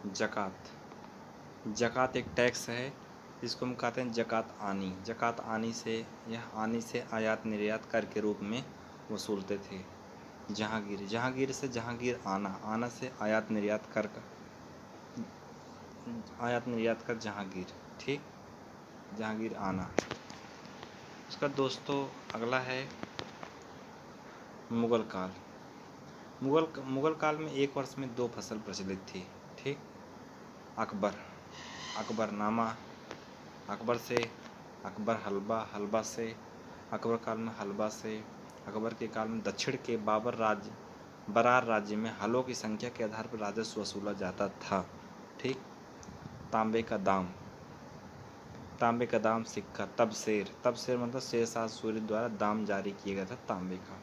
ज़कात। ज़कात एक टैक्स है जिसको हम कहते हैं ज़कात आनी। ज़कात आनी से, यह आनी से आयात निर्यात कर के रूप में वसूलते थे। जहांगीर, जहांगीर से जहांगीर आना, आना से आयात निर्यात कर जहांगीर। ठीक, जहांगीर आना। उसका दोस्तों अगला है मुग़ल काल। मुग़ल काल में एक वर्ष में 2 फसल प्रचलित थी। ठीक, अकबर, अकबरनामा, अकबर से अकबर हलवा, हलवा से अकबर काल में हलवा से अकबर के काल में दक्षिण के बरार राज्य में हलों की संख्या के आधार पर राजस्व वसूला जाता था। ठीक, तांबे का दाम, तांबे का दाम सिक्का, तब शेर मतलब शेरशाह सूरी द्वारा दाम जारी किया गया था तांबे का।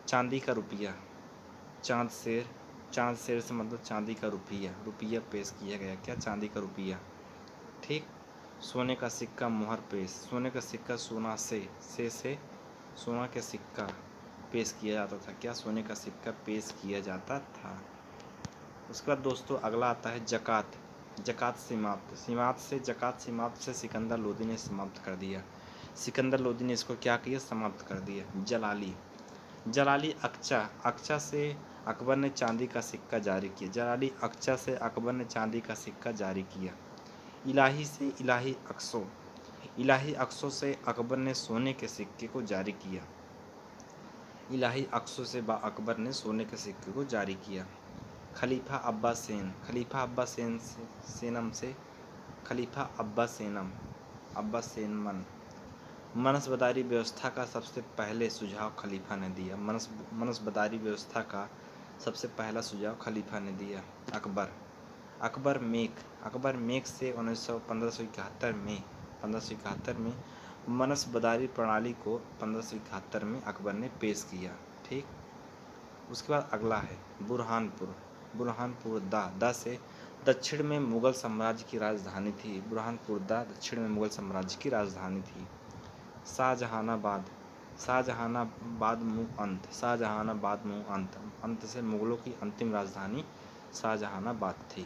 चांदी का रुपया, चांद शेर से मतलब चांदी का रुपया, रुपया पेश किया गया। क्या? चांदी का रुपया। ठीक, सोने का सिक्का मुहर पेश, सोने का सिक्का सोना से सोना का सिक्का पेश किया जाता था। क्या? सोने का सिक्का पेश किया जाता था। उसके बाद दोस्तों अगला आता है ज़कात। ज़कात समाप्त से सिकंदर लोदी ने समाप्त कर दिया। सिकंदर लोदी ने इसको क्या किया? समाप्त कर दिया। जलाली अक्चा से अकबर ने चांदी का सिक्का जारी किया। जलाली अक्चा से अकबर ने चांदी का सिक्का जारी किया। इलाही से इलाही अक्सों से अकबर ने सोने के सिक्के को जारी किया। इलाही अक्सों से अकबर ने सोने के सिक्के को जारी किया। खलीफा अब्बा सेनमन, मनसबदारी व्यवस्था का सबसे पहले सुझाव खलीफा ने दिया। मनसबदारी व्यवस्था का सबसे पहला सुझाव खलीफा ने दिया। अकबर मेक से 1571 में मनसबदारी प्रणाली को 1571 में अकबर ने पेश किया। ठीक, उसके बाद अगला है बुरहानपुर दा से दक्षिण में मुग़ल साम्राज्य की राजधानी थी। बुरहानपुर दा दक्षिण में मुग़ल साम्राज्य की राजधानी थी। शाहजहानाबाद मुँह अंत से मुग़लों की अंतिम राजधानी शाहजहानाबाद थी।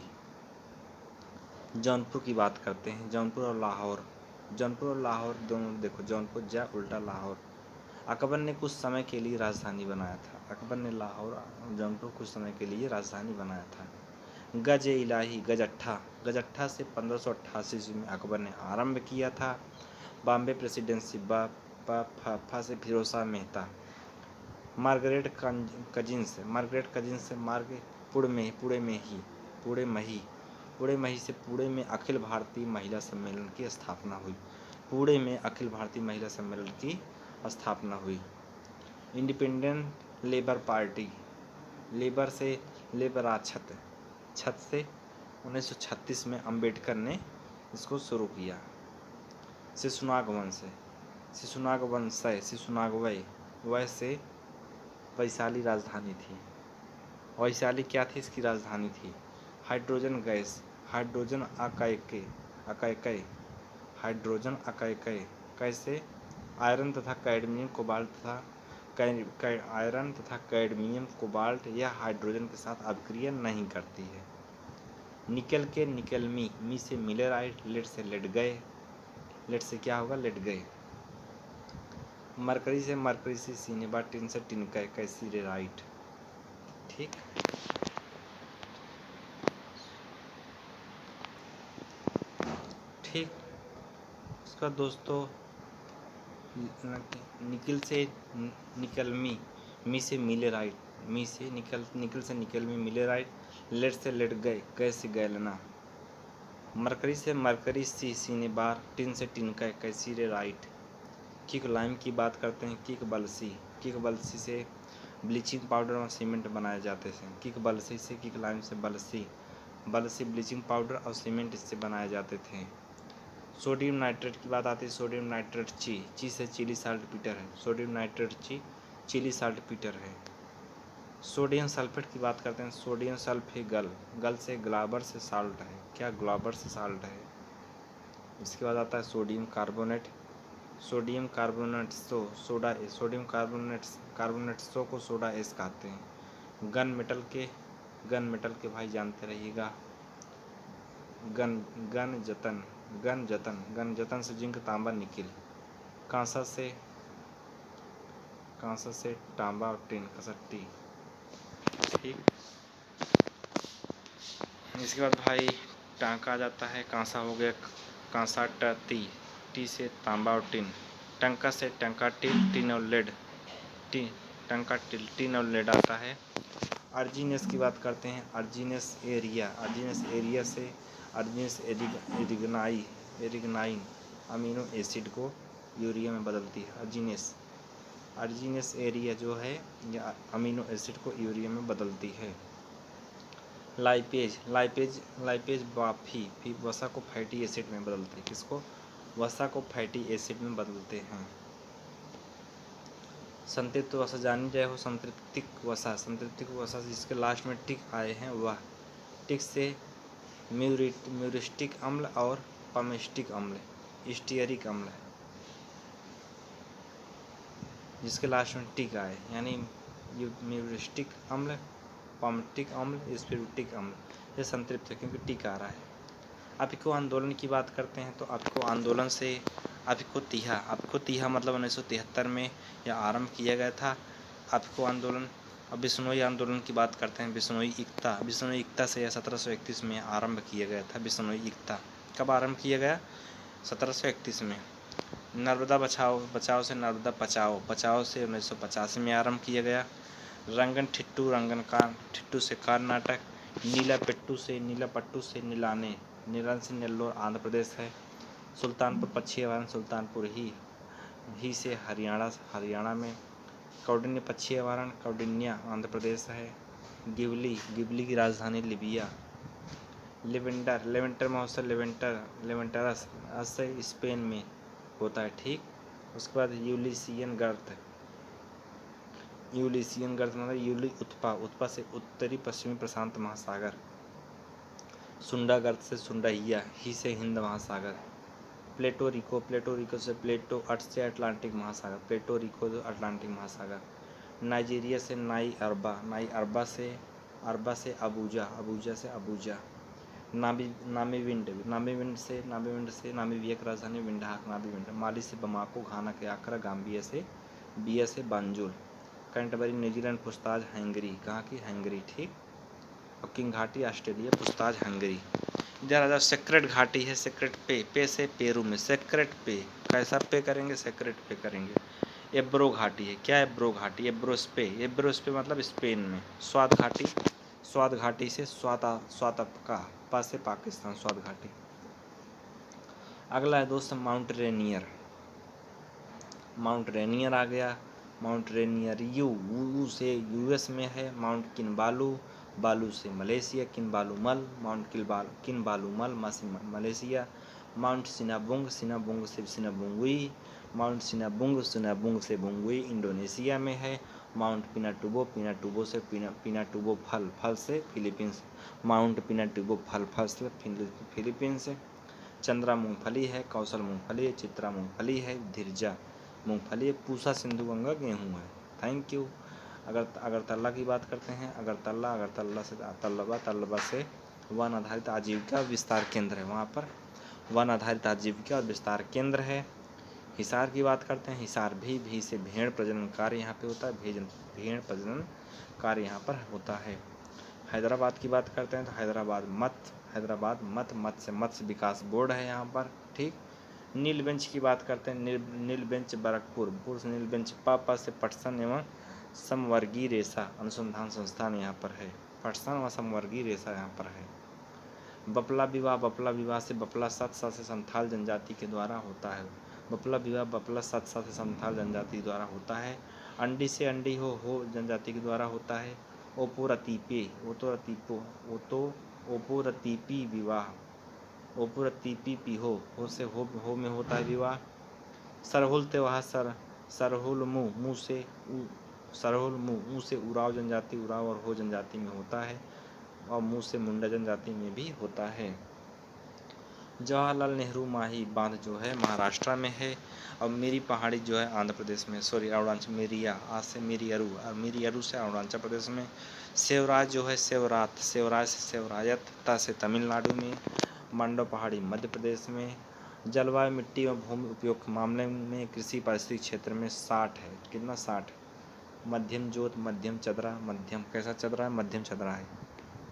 जौनपुर की बात करते हैं। जौनपुर और लाहौर दोनों देखो, जौनपुर जा उल्टा लाहौर। अकबर ने कुछ समय के लिए राजधानी बनाया था। अकबर ने लाहौर और जौनपुर कुछ समय के लिए राजधानी बनाया था। गज-ए-इलाही से 1588 ईस्वी में अकबर ने आरंभ किया था। बॉम्बे प्रेसिडेंसी से फिरोज शाह मेहता। मार्गरेट कजिन्स पुणे में अखिल भारतीय महिला सम्मेलन की स्थापना हुई। इंडिपेंडेंट लेबर पार्टी, लेबर से छत से 1936 में अंबेडकर ने इसको शुरू किया। वह से वैशाली राजधानी थी। वैशाली क्या थी? इसकी राजधानी थी। हाइड्रोजन कैसे आयरन तथा कोबाल्ट या हाइड्रोजन के साथ अभिक्रिया नहीं करती है। निकल के मी से मिलेराइट, लेड से क्या होगा? लेट गए। मरकरी से सिनेबा, टिन से टिनकै, कैसीरेराइट। ठीक, उसका दोस्तों निकल से निकलमी, मी से मिलेराइट, निकल से निकलमी मिलेराइट, लेट से लेट गए से गैलना। मरकरी सी सिनेबार, टिन से टिनकै, कैसीरेराइट। किक लाइम की बात करते हैं। किक बलसी से ब्लीचिंग पाउडर और सीमेंट बनाए जाते थे। किक लाइम से बलसी ब्लीचिंग पाउडर और सीमेंट इससे बनाए जाते थे। सोडियम नाइट्रेट की बात आती है। सोडियम नाइट्रेट ची से चिली साल्टपीटर है। सोडियम नाइट्रेट चिली साल्टपीटर है। सोडियम सल्फेट की बात करते हैं। सोडियम सल्फे गल से ग्लाबर से साल्ट है। क्या? ग्लाबर से साल्ट है। इसके बाद आता है सोडियम कार्बोनेट को सोडा एस कहते हैं। गन मेटल के भाई जानते रहिएगा। गन गन जतन गन जतन गन जतन से जिंक तांबा निकिल। कांसा से तांबा और टिन कसट्टी। ठीक, इसके बाद भाई टांका आ जाता है। कांसा हो गया कांसा टी से तांबा और टिन। टंका से टंका टिन और लेड टंका टिन और लेड आता है। अर्जीनेस की बात करते हैं। अर्जीनेस एरिया से अर्जीनेस एरिगनाइन अमीनो एसिड को यूरिया में बदलती है। अर्जीनेस एरिया जो है या अमीनो एसिड को यूरिया में बदलती है। लाइपेज फी वसा को फैटी एसिड में बदलते हैं। किसको? वसा को फैटी एसिड में बदलते हैं। संतृप्त वसा जानी जाए हो। संतृप्तिक वसा जिसके लास्ट में टिक आए हैं वह। टिक से म्यूरिस्टिक अम्ल और पमेस्टिक अम्ल स्टीयरिक अम्ल जिसके लास्ट में टिक आए, यानी म्यूरिस्टिक अम्ल, पमेस्टिक अम्ल, स्पिरुटिक अम्ल, ये संतृप्त है क्योंकि टिक आ रहा है। अपिको आंदोलन की बात करते हैं तो अपिको आंदोलन से अपिको तीहा मतलब 1973 में यह आरंभ किया गया था। अपिको आंदोलन। अब बिश्नोई आंदोलन की बात करते हैं। बिश्नोई एकता से यह 1731 में आरंभ किया गया था। बिश्नोई एकता कब आरंभ किया गया? 1731 में। नर्मदा बचाओ से नर्मदा पचाओ से 1985 में आरंभ किया गया। रंगन ठिट्टू से कर्नाटक। नीला पट्टू से नीलाने से नेल्लोर आंध्र प्रदेश है। सुल्तानपुर पश्चिमी अवारण सुल्तानपुर ही से हरियाणा में। कौंडिन्य पश्चिमी अवारण कौंडिन्या आंध्र प्रदेश है। गिबली की राजधानी लिबिया। लेवेंटर महोत्सव लेवेंटरस से स्पेन में होता है। ठीक, उसके बाद यूलिसियन गर्त मतलब उत्पा से उत्तरी पश्चिमी प्रशांत महासागर। सुंडा गर्त से सुंडाहिया ही से हिंद महासागर। प्लेटो रिको से प्लेटो अर्थ से अटलांटिक महासागर। प्लेटो रिको अटलांटिक महासागर। नाइजीरिया से नाई अरबा से अबूजा से अबूजा। नामीबिया की राजधानी विंडहाक नामीबिंड। माली से बमाको घाना के आकरा। बिया से बांजुल। Canterbury New Zealand. पुछताछ हंगरी, कहाँ की? हंगरी। ठीक, और किंग घाटी ऑस्ट्रेलिया। पुछताछ हंगरी। इधर आ जाओ, सेक्रेट घाटी है। सेक्रेट पे से पेरू में। सेक्रेट पे कैसा पे करेंगे? सेक्रेट पे करेंगे। एब्रो घाटी है। क्या एब्रो घाटी? एब्रोस्पे मतलब स्पेन में। स्वाद घाटी से स्वातपका पा से पाकिस्तान। स्वाद घाटी। अगला है दोस्त माउंट रेनियर आ गया। माउंट रेनियर यू से यूएस में है। माउंट बालू से मलेशिया। माउंट किनबालुमल मलेशिया। माउंट सिनाबुंग से सिनाबुंगुई। माउंट सिनाबुंग से बुंगुई इंडोनेशिया में है। माउंट पिनाटुबो से पिनाटुबो फल से फिलीपींस। माउंट पिनाटुबो फल से फिलीपींस। चंद्रा मूंगफली है। कौशल मूंगफली है। चित्रा मूंगफली है। धीरजा मूंगफली है। पूसा सिंधु गंगा गेहूँ है। Thank you. अगरतला की बात करते हैं। अगरतला से तलबा से वन आधारित आजीविका विस्तार केंद्र है। वहाँ पर वन आधारित आजीविका और विस्तार केंद्र है। हिसार की बात करते हैं। हिसार भी से भेड़ प्रजनन कार्य यहाँ पे होता है। भेड़ प्रजनन कार्य यहाँ पर होता है। हैदराबाद की बात करते हैं तो हैदराबाद मत से मत्स्य विकास बोर्ड है यहाँ पर। ठीक, नीलबेंच की बात करते हैं। नीलबेंच बरकपुर से नीलबेंच पापा से पटसन एवं समवर्गीय रेशा अनुसंधान संस्थान यहाँ पर है। पटसन व समवर्गीय रेशा यहाँ पर है। बपला विवाह से बपला सत्सा से संथाल जनजाति के द्वारा होता है। बपला सत्सा से संथाल जनजाति द्वारा होता है। अंडी से अंडी हो जनजाति के द्वारा होता है। ओपोरतीपी विवाह ओपुरतीपी हो से हो में होता है विवाह। सरहुल त्योहार सरहुल मुँह से उराव जनजाति उराव और हो जनजाति में होता है और मुँह से मुंडा जनजाति में भी होता है। जवाहरलाल नेहरू माही बांध जो है महाराष्ट्र में है और मिरी पहाड़ी जो है आंध्र प्रदेश में। अरुणाचल मिरियारू से अरुणाचल प्रदेश में। सेवराज जो है सेवराज से सेवरायत से तमिलनाडु में। मांडव पहाड़ी मध्य प्रदेश में। जलवायु मिट्टी और भूमि उपयोग के मामले में कृषि पारिस्थितिक क्षेत्र में 60 है। कितना 60? मध्यम जोत, मध्यम चदरा, मध्यम कैसा चदरा है? मध्यम चदरा है।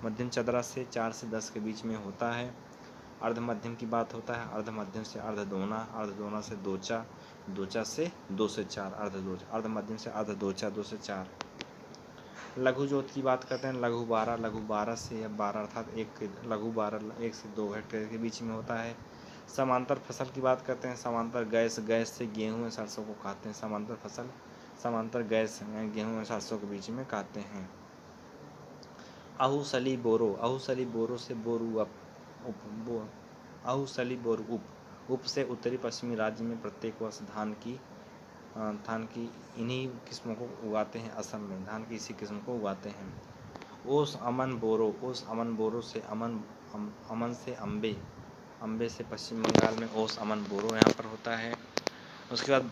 मध्यम चदरा से 4 से 10 के बीच में होता है। अर्ध मध्यम की बात होता है, अर्ध मध्यम से अर्ध दोना, अर्ध दोना से दोचा, दोचा से 2 से 4, अर्ध दोचा, अर्ध मध्यम से अर्ध दोचा 2 से 4। लघु जोत की बात करते हैं, लघु 12, लघु 12 से या 12 अर्थात एक, लघु 12 1 से 2 हेक्टेयर के बीच में होता है। समांतर फसल की बात करते हैं, समांतर गैस, गैस से गेहूँ और सरसों को काटते हैं। समांतर फसल, समांतर गैस गेहूँ और सरसों के बीच में काटते हैं। अहुसली बोरो, अहुसली बोरो से बोरू अहुसली बोरू उप से उत्तरी पश्चिमी राज्य में प्रत्येक वर्ष धान की इन्हीं किस्मों को उगाते हैं। असम में धान की इसी किस्म को उगाते हैं। ओस अमन बोरो, ओस अमन बोरो से अमन से अम्बे से पश्चिम बंगाल में ओस अमन बोरो यहाँ पर होता है। उसके बाद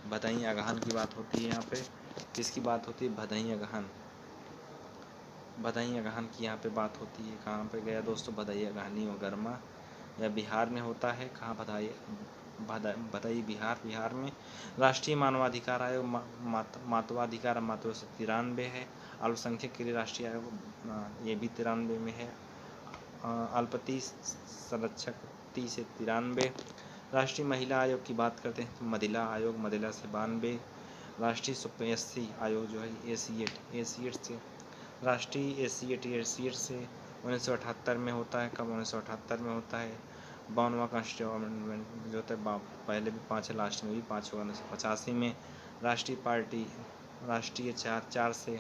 भदही अगहन की बात होती है। यहाँ पे किसकी बात होती है? भदही अगहन की यहाँ पे बात होती है। कहाँ पे गया दोस्तों? भदही अगहनी और गरमा, या बिहार में होता है। कहाँ? भदई बिहार में। राष्ट्रीय मानवाधिकार आयोग मानवाधिकार मात्र 93 है। अल्पसंख्यक के लिए राष्ट्रीय आयोग ये भी 93 में है। अल्पति संरक्षक 30 से 93। राष्ट्रीय महिला आयोग की बात करते हैं तो मदिला आयोग, मदिला से 92। राष्ट्रीय SC आयोग जो है एशिएट से, राष्ट्रीय एशिएट से 1978 में होता है। कब? 1978 में होता है। 52वां कॉन्स्टिट्यूशन जो होता है, पहले भी 5 है, लास्ट में भी 5 होगा। 1985 में राष्ट्रीय 4 से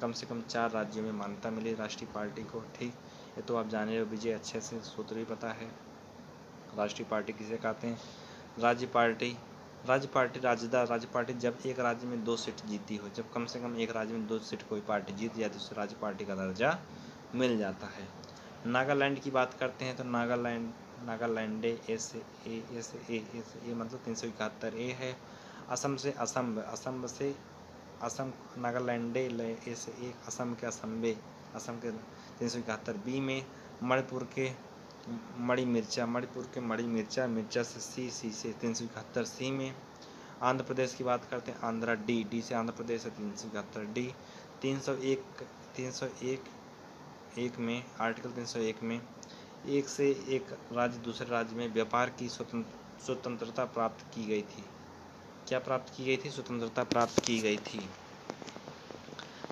कम 4 राज्यों में मान्यता मिली राष्ट्रीय पार्टी को। ठीक, ये तो आप जाने हो विजय, अच्छे से सूत्र भी पता है। राष्ट्रीय पार्टी किसे कहते हैं? राज्य पार्टी जब एक राज्य में 2 सीट जीती हो, जब कम से कम एक राज्य में 2 सीट कोई पार्टी जीत जाए तो उसे राज्य पार्टी का दर्जा मिल जाता है। नागालैंड की बात करते हैं तो नागालैंडे ए मतलब 371 है। असम नागालैंडे असम के 371 बी में। मणिपुर के मणि मिर्चा से सी से 371 सी में। आंध्र प्रदेश की बात करते हैं, आंध्रा डी से आंध्र प्रदेश है 371 डी। 301 में, आर्टिकल 301 में एक से एक राज्य दूसरे राज्य में व्यापार की स्वतंत्रता प्राप्त की गई थी। क्या प्राप्त की गई थी? स्वतंत्रता प्राप्त की गई थी।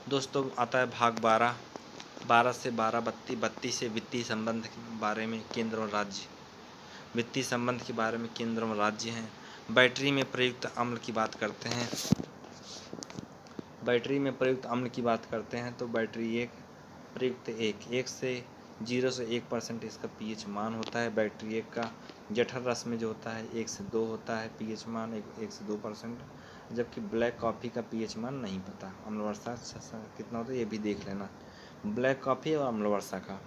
दोस्तों आता है भाग 12 से 32 से वित्तीय संबंध के बारे में केंद्र और राज्य। वित्तीय संबंध के बारे में केंद्र और राज्य हैं। बैटरी में प्रयुक्त अम्ल की बात करते हैं। तो बैटरी 1 प्रयुक्त 1 से 0 से 1% इसका pH मान होता है। बैटरी 1 का जठर रस में जो होता है 1 से 2 होता है pH मान 1 से 2%, जबकि ब्लैक कॉफ़ी का pH मान नहीं पता। अम्ल वर्षा कितना होता है ये भी देख लेना, ब्लैक कॉफ़ी और अम्ल वर्षा का।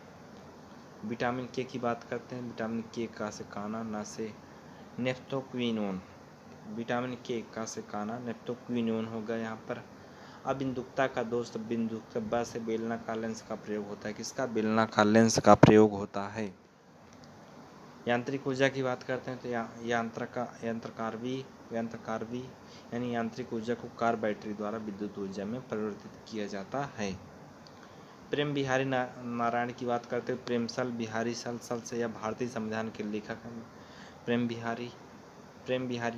विटामिन के की बात करते हैं। विटामिन के का से काना, ना से नेफ्थोक्विनोन। विटामिन के का से काना, नेफ्थोक्विनोन होगा यहाँ पर। अबिंदुकता का दोस्त बिंदुकता से बेलनाकार लेंस का प्रयोग होता है। किसका? बेलनाकार लेंस का प्रयोग होता है। यांत्रिक ऊर्जा की बात करते हैं तो यंत्रकारवी यानी यांत्रिक ऊर्जा को कार बैटरी द्वारा विद्युत ऊर्जा में परिवर्तित किया जाता है। प्रेम बिहारी नारायण की बात करते हैं। प्रेमसल बिहारी सल से यह भारतीय संविधान के लेखक हैं। प्रेम बिहारी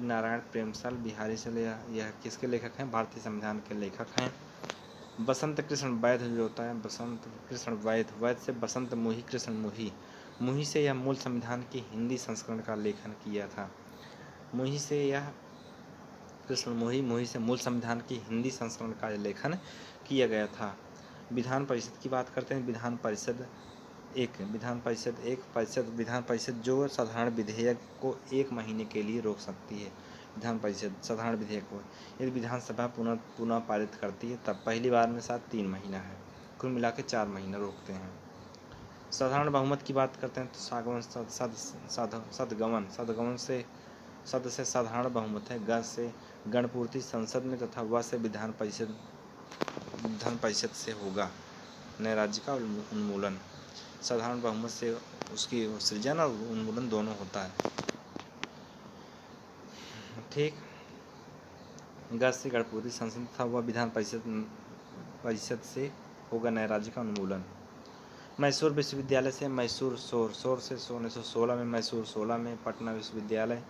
नारायण प्रेमसल बिहारी सल यह किसके लेखक हैं? भारतीय संविधान के लेखक हैं। बसंत कृष्ण वैध जो होता है, बसंत कृष्ण वैध से बसंत मोही कृष्ण मुही से यह मूल संविधान की हिंदी संस्करण का लेखन किया था। मुही से यह कृष्ण मुही से मूल संविधान की हिंदी संस्करण का लेखन किया गया था। विधान परिषद की बात करते हैं। विधान परिषद जो साधारण विधेयक को 1 महीने के लिए रोक सकती है। विधान परिषद साधारण विधेयक को यदि विधानसभा पुनः पारित करती है तब पहली बार में साथ 3 महीना है, कुल मिला के 4 महीना रोकते हैं। साधारण बहुमत की बात करते हैं तो सदगमन से सद से साधारण बहुमत है, ग से गणपूर्ति संसद में तथा व से विधान परिषद से होगा नए राज्य का उन्मूलन। साधारण बहुमत से उसकी सृजन और उन्मूलन दोनों होता है। ठीक। गढ़ से गढ़पुरी संसद था, वह विधान परिषद से होगा नए राज्य का उन्मूलन। मैसूर विश्वविद्यालय से मैसूर शोर से 1916 में, मैसूर 16 में, पटना विश्वविद्यालय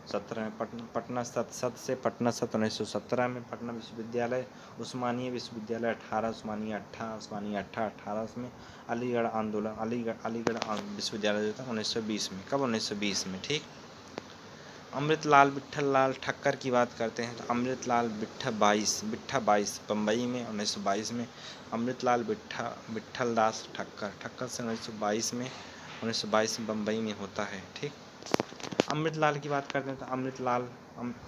17 में, पटना सत से पटना सत 1917 में, पटना विश्वविद्यालय, उस्मानिया विश्वविद्यालय 18, उस्मानिया 18 में, अलीगढ़ आंदोलन, अलीगढ़ विश्वविद्यालय जो था 1920 में। कब? 1920 में। ठीक। अमृतलाल विट्ठल लाल ठक्कर की बात करते हैं तो अमृतलाल बिट्ठा 22 बम्बई में 1922 में, अमृतलाल विट्ठल दास ठक्कर से 1922 में बम्बई में होता है। ठीक। अमृतलाल की बात करते हैं तो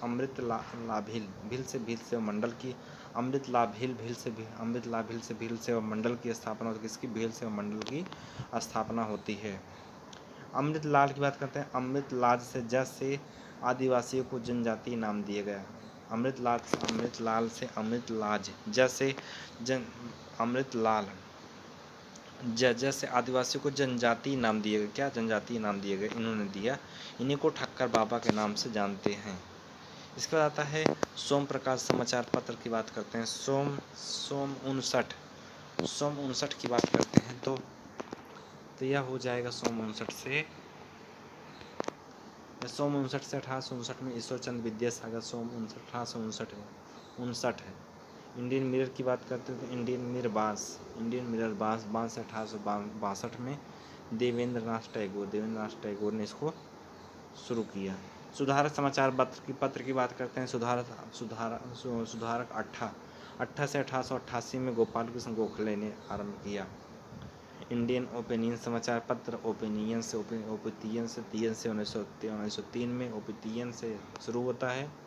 अमृतलाभिल भील से मंडल की, अमृतलाभिल भील से मंडल की स्थापना होती है। किसकी? भील से मंडल की स्थापना होती है। अमृतलाल की बात करते हैं, अमृतलाज से जैसे आदिवासियों को जनजातीय नाम दिया गया। अमृतलाल से अमृतलाज जैसे अमृतलाल जैसे आदिवासियों को जनजातीय नाम दिए गए। क्या? जनजातीय नाम दिए गए, इन्होंने दिया। इन्हीं को ठक्कर बाबा के नाम से जानते हैं। इसके बाद आता है सोम प्रकाश समाचार पत्र की बात करते हैं। सोम 59 की बात करते हैं तो यह हो जाएगा सोम 59 से 1859 में ईश्वरचंद्र विद्यासागर। सोम 1859 है। इंडियन मिरर की बात करते हैं तो इंडियन मिरर बांस से 1862 में देवेंद्र नाथ टैगोर ने इसको शुरू किया। सुधारक समाचार पत्र की बात करते हैं। सुधारक अट्ठा से 1888 में गोपाल कृष्ण गोखले ने आरंभ किया। इंडियन ओपिनियन समाचार पत्र, ओपिनियन से 1903 में ओपिनियन से शुरू होता है।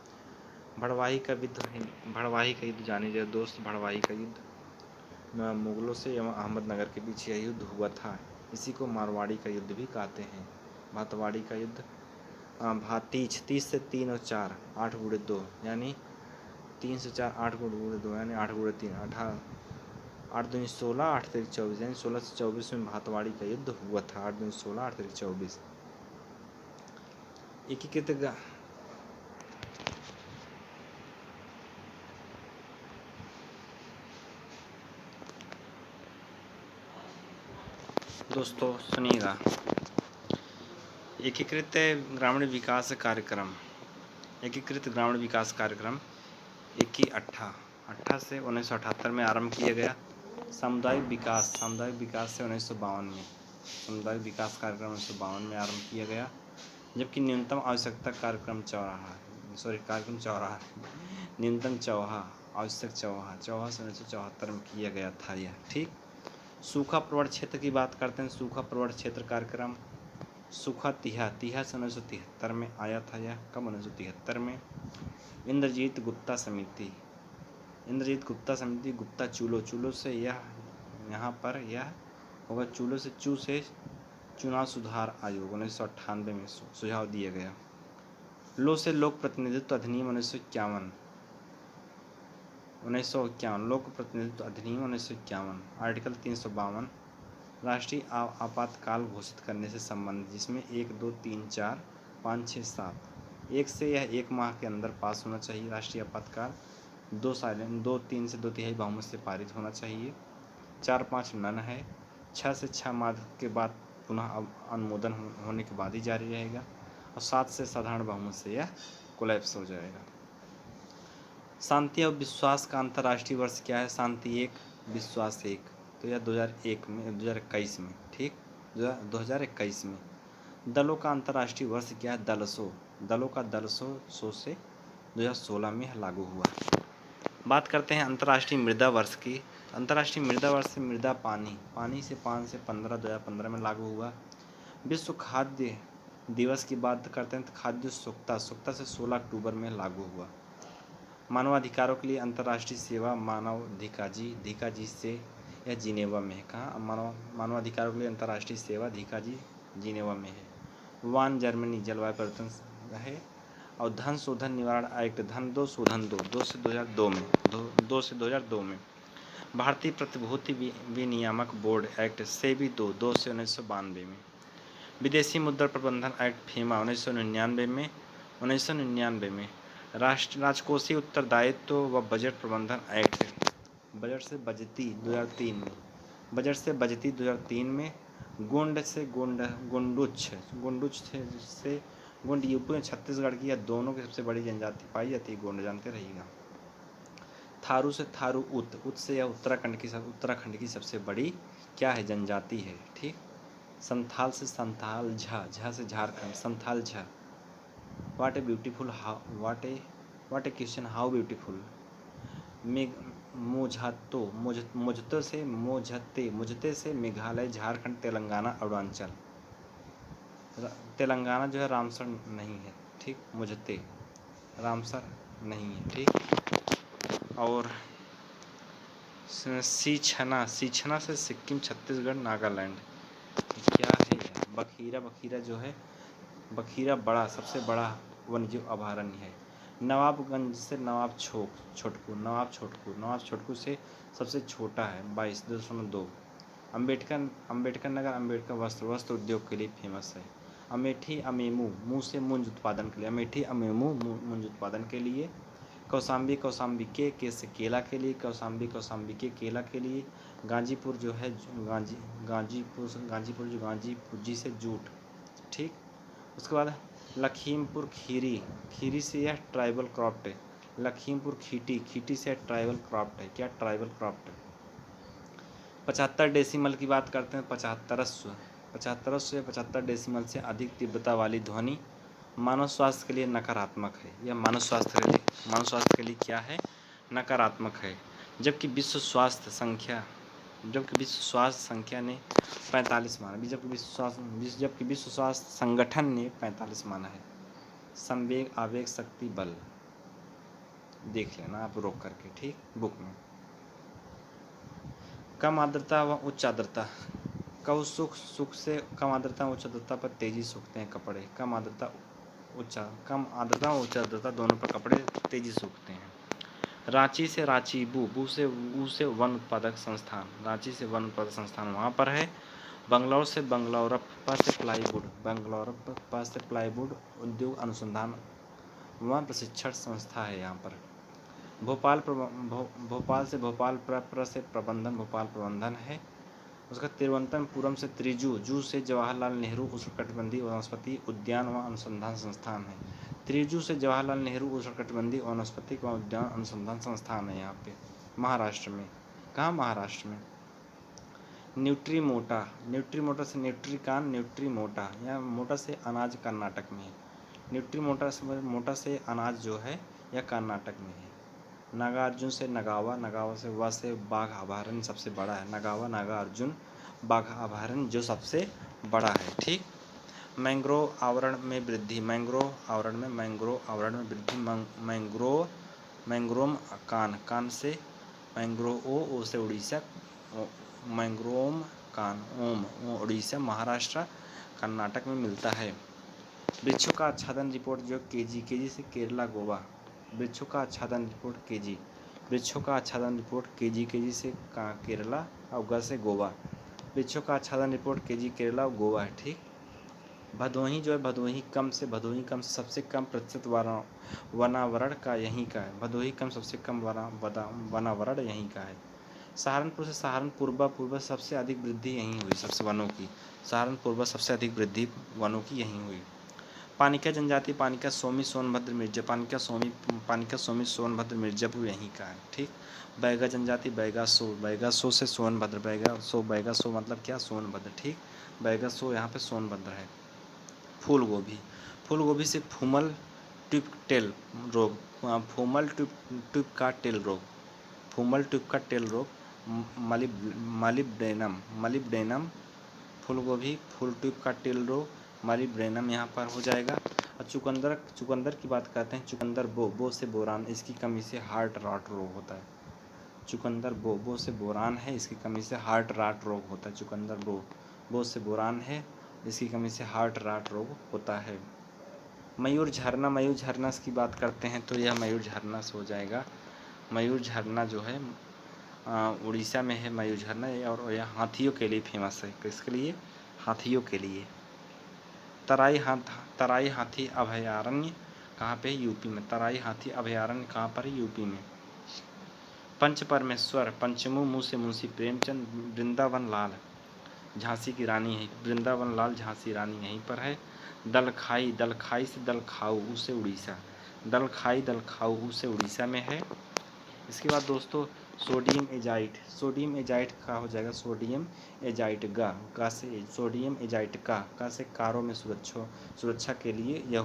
भड़वाही का युद्ध जाने जाए दोस्त। भड़वाही का युद्ध मुगलों से एवं अहमदनगर के बीच यह युद्ध हुआ था। इसी को मारवाड़ी का युद्ध भी कहते हैं। भातवाड़ी का युद्ध, भातीज 30 से 3 और 4 8 गुणे 2 यानी 3 से 4 8 गुणे 2 यानी 8 गुणे 3 18 8 दूनी 16 8 तेरी 24 यानी 16 से 24 में भातवाड़ी का युद्ध हुआ था। 8 दूनी 16 8 तेरी 24। एकीकृत दोस्तों सुनिएगा, एकीकृत ग्रामीण विकास कार्यक्रम 21 से 1978 में आरंभ किया गया। सामुदायिक विकास से 1952 में, सामुदायिक विकास कार्यक्रम 1952 में आरंभ किया गया। जबकि न्यूनतम आवश्यकता कार्यक्रम न्यूनतम आवश्यक चौहा से 1974 में किया गया था यह। ठीक। सूखा प्रवण क्षेत्र की बात करते हैं। सूखा प्रवण क्षेत्र कार्यक्रम सूखा तिहा से 1973 में आया था यह। कब? 1973 में। इंद्रजीत गुप्ता समिति गुप्ता चूलो से यह यहाँ पर यह होगा चूलो से चुनाव सुधार आयोग 1998 में सुझाव दिया गया। लो से लोक प्रतिनिधित्व अधिनियम 1951 लोक प्रतिनिधित्व अधिनियम 1951 आर्टिकल 352 राष्ट्रीय आपातकाल घोषित करने से संबंधित, जिसमें 1 2 3 4 5 6 7 1 से यह 1 माह के अंदर पास होना चाहिए राष्ट्रीय आपातकाल। 2 3 से 2/3 बहुमत से पारित होना चाहिए। 4 5 नन है। 6 से 6 माह के बाद पुनः अनुमोदन होने के बाद ही जारी रहेगा। और 7 से साधारण बहुमत से यह कोलैप्स हो जाएगा। शांति और विश्वास का अंतर्राष्ट्रीय वर्ष क्या है? शांति 1, विश्वास 1। तो यह 2021 में। ठीक। 2021 में। दलों का अंतर्राष्ट्रीय वर्ष क्या है? दलों का दलसो से 2016 में लागू हुआ। बात करते हैं अंतर्राष्ट्रीय मृदा वर्ष की। अंतर्राष्ट्रीय मृदा वर्ष से मृदा पानी से 5 से 15 2015 में लागू हुआ। विश्व खाद्य दिवस की बात करते हैं तो खाद्य स्वच्छता से 16 अक्टूबर में लागू हुआ। मानवाधिकारों के लिए अंतर्राष्ट्रीय सेवा धिकाजी से यह जिनेवा में है। कहाँ? मानवाधिकारों के लिए अंतर्राष्ट्रीय सेवा धिकाजी जिनेवा में है। वान जर्मनी जलवायु परिवर्तन है। और धन शोधन निवारण एक्ट धन 2 शोधन 2 से 2002 में। भारतीय प्रतिभूति विनियामक बोर्ड एक्ट सेबी 2 से 1992 में। विदेशी मुद्रा प्रबंधन एक्ट फीमा 1999 में राष्ट्र राजकोषीय उत्तरदायित्व व बजट प्रबंधन एक्ट बजट से बजटी 2003 में गोंड से गोंड यूपी में छत्तीसगढ़ की या दोनों की सबसे बड़ी जनजाति पाई जाती है। गोंड जानते रहिएगा। थारू से थारू उत से या उत्तराखंड की सबसे बड़ी क्या है जनजाति है। ठीक। संथाल से संथाल झा से झारखंड संथाल झा। What a beautiful what a question how beautiful. मुझते से मेघालय झारखंड तेलंगाना अरुणाचल। तेलंगाना जो है रामसर नहीं है। ठीक। मुझते रामसर नहीं है। ठीक। और सीछना से सिक्किम छत्तीसगढ़ नागालैंड क्या है। बखीरा जो है बखीरा सबसे बड़ा वन्यजीव अभयारण्य है। नवाबगंज से नवाब छोटकू से सबसे छोटा है 22.2। अम्बेडकर नगर अम्बेडकर वस्त्र उद्योग के लिए फेमस है। अमेठी अमेमू मुंह से मूंज उत्पादन के लिए मूंज उत्पादन के लिए। कौसाम्बी के से केला के लिए केला के लिए। गाजीपुर जो है गाजीपुर जो गाजीपुर जी से जूट। ठीक। उसके बाद लखीमपुर खीरी से यह ट्राइबल क्रॉप्ट है। लखीमपुर खीटी से ट्राइबल क्रॉप्ट है। क्या ट्राइबल क्रॉप्ट है। 75 डेसिमल की बात करते हैं। 75 डेसिमल से अधिक तीव्रता वाली ध्वनि मानव स्वास्थ्य के लिए नकारात्मक है। यह मानव स्वास्थ्य के लिए क्या है नकारात्मक है। जबकि विश्व स्वास्थ्य संख्या ने 45 माना। जबकि विश्व स्वास्थ्य संगठन ने 45 माना है। संवेग आवेग शक्ति बल देख लेना आप रोक करके। ठीक। बुक में कम आर्द्रता व उच्च आर्द्रता कब सुख से कम आर्द्रता उच्च आर्द्रता पर तेजी सूखते हैं कपड़े। कम आर्द्रता उच्च आर्द्रता दोनों पर कपड़े तेजी सूखते हैं। रांची से बू से वन उत्पादक संस्थान। रांची से वन उत्पादक संस्थान वहाँ पर है। बंगलौर से प्लाईवुड उद्योग अनुसंधान व प्रशिक्षण संस्था है यहाँ पर। भोपाल से भोपाल प्रबंधन है। उसका तिरुवनंतपुरम से जू से जवाहरलाल नेहरू उष्णकटिबंधीय वनस्पति उद्यान व अनुसंधान संस्थान है। त्रिजू से जवाहरलाल नेहरू उष्णकटिबंधीय वनस्पति व उद्यान अनुसंधान संस्थान है यहाँ पे महाराष्ट्र में। कहाँ महाराष्ट्र में। न्यूट्रीमोटा से न्यूट्रीमोटा या मोटा से अनाज कर्नाटक में है। मोटा से अनाज जो है यह कर्नाटक में है। नागार्जुन से नगावा से बाघ अभयारण्य सबसे बड़ा है। नागार्जुन बाघ अभयारण्य जो सबसे बड़ा है। ठीक। मैंग्रोव आवरण में वृद्धि मैंग्रोव कान से मैंग्रोव से उड़ीसा मैंग्रोव कान उड़ीसा महाराष्ट्र कर्नाटक में मिलता है। वृक्षों का आच्छादन रिपोर्ट जो केजी से केरला गोवा। वृक्षों का आच्छादन रिपोर्ट केजी से केरला और ग से गोवा। वृक्षों का आच्छादन रिपोर्ट केजी केरला और गोवा है। ठीक। भदोही जो है भदोही कम से सबसे कम प्रतिशत वनावरण का यहीं का है। भदोही कम सबसे कम वनावरण यहीं का है। सहारनपुर से सहारनपुर सबसे अधिक वृद्धि यहीं हुई सबसे वनों की। सहारनपुर सबसे अधिक वृद्धि वनों की यहीं हुई। पानिका जनजाति पानिका सोमी सोनभद्र मिर्जापुर यहीं का है। ठीक। बैगा जनजाति बैगा सो से सोनभद्र बैगा मतलब क्या सोनभद्र। ठीक। बैगा सो यहाँ पे सोनभद्र है। फूल गोभी से फूमल ट्यूब का टेल रोग मलिब्डेनम फूल गोभी फूल ट्यूब का टेल रोग मलिब्डेनम यहाँ पर हो जाएगा। और चुकंदर की बात करते हैं। चुकंदर बो से बोरान इसकी कमी से हार्ट राट रोग होता है। चुकंदर बो से बोरान है इसकी कमी से हार्ट राट रोग होता है। चुकंदर बो से बोरान है इसकी कमी से हार्ट राट रोग होता है। मयूर झरना की बात करते हैं तो यह मयूर झरना से हो जाएगा। मयूर झरना जो है उड़ीसा में है मयूर झरना और यह हाथियों के लिए फेमस है। किसके लिए। हाथियों के लिए। तराई हाथी अभयारण्य कहाँ पे? यूपी में। तराई हाथी अभयारण्य कहाँ पर है? यूपी में। पंच परमेश्वर पंचमू मुँह से मुंशी प्रेमचंद, वृंदावन लाल झांसी की रानी है, वृंदावन लाल झांसी रानी यहीं पर है। दलखाई से दलखाऊ से उड़ीसा, दलखाऊ से उड़ीसा में है। इसके बाद दोस्तों सोडियम एजाइट का हो जाएगा सोडियम एजाइट गा से सोडियम एजाइट का से कारों में सुरक्षा के लिए यह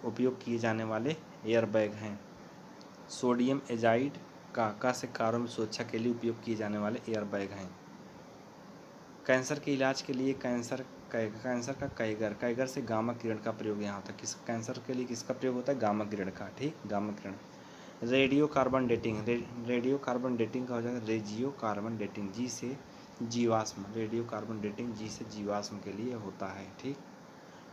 उपयोग किए जाने वाले एयरबैग हैं। सोडियम एजाइड का से कारों में सुरक्षा के लिए उपयोग किए जाने वाले एयरबैग हैं। कैंसर के इलाज के लिए कैंसर का कैगर से गामा किरण का प्रयोग यहाँ होता है। कैंसर के लिए किसका प्रयोग होता है? गामा किरण का। ठीक, गामा किरण। रेडियो कार्बन डेटिंग का हो जाएगा रेजियो कार्बन डेटिंग, जी से जीवाश्म, रेडियो कार्बन डेटिंग जी से जीवाश्म के लिए होता है। ठीक,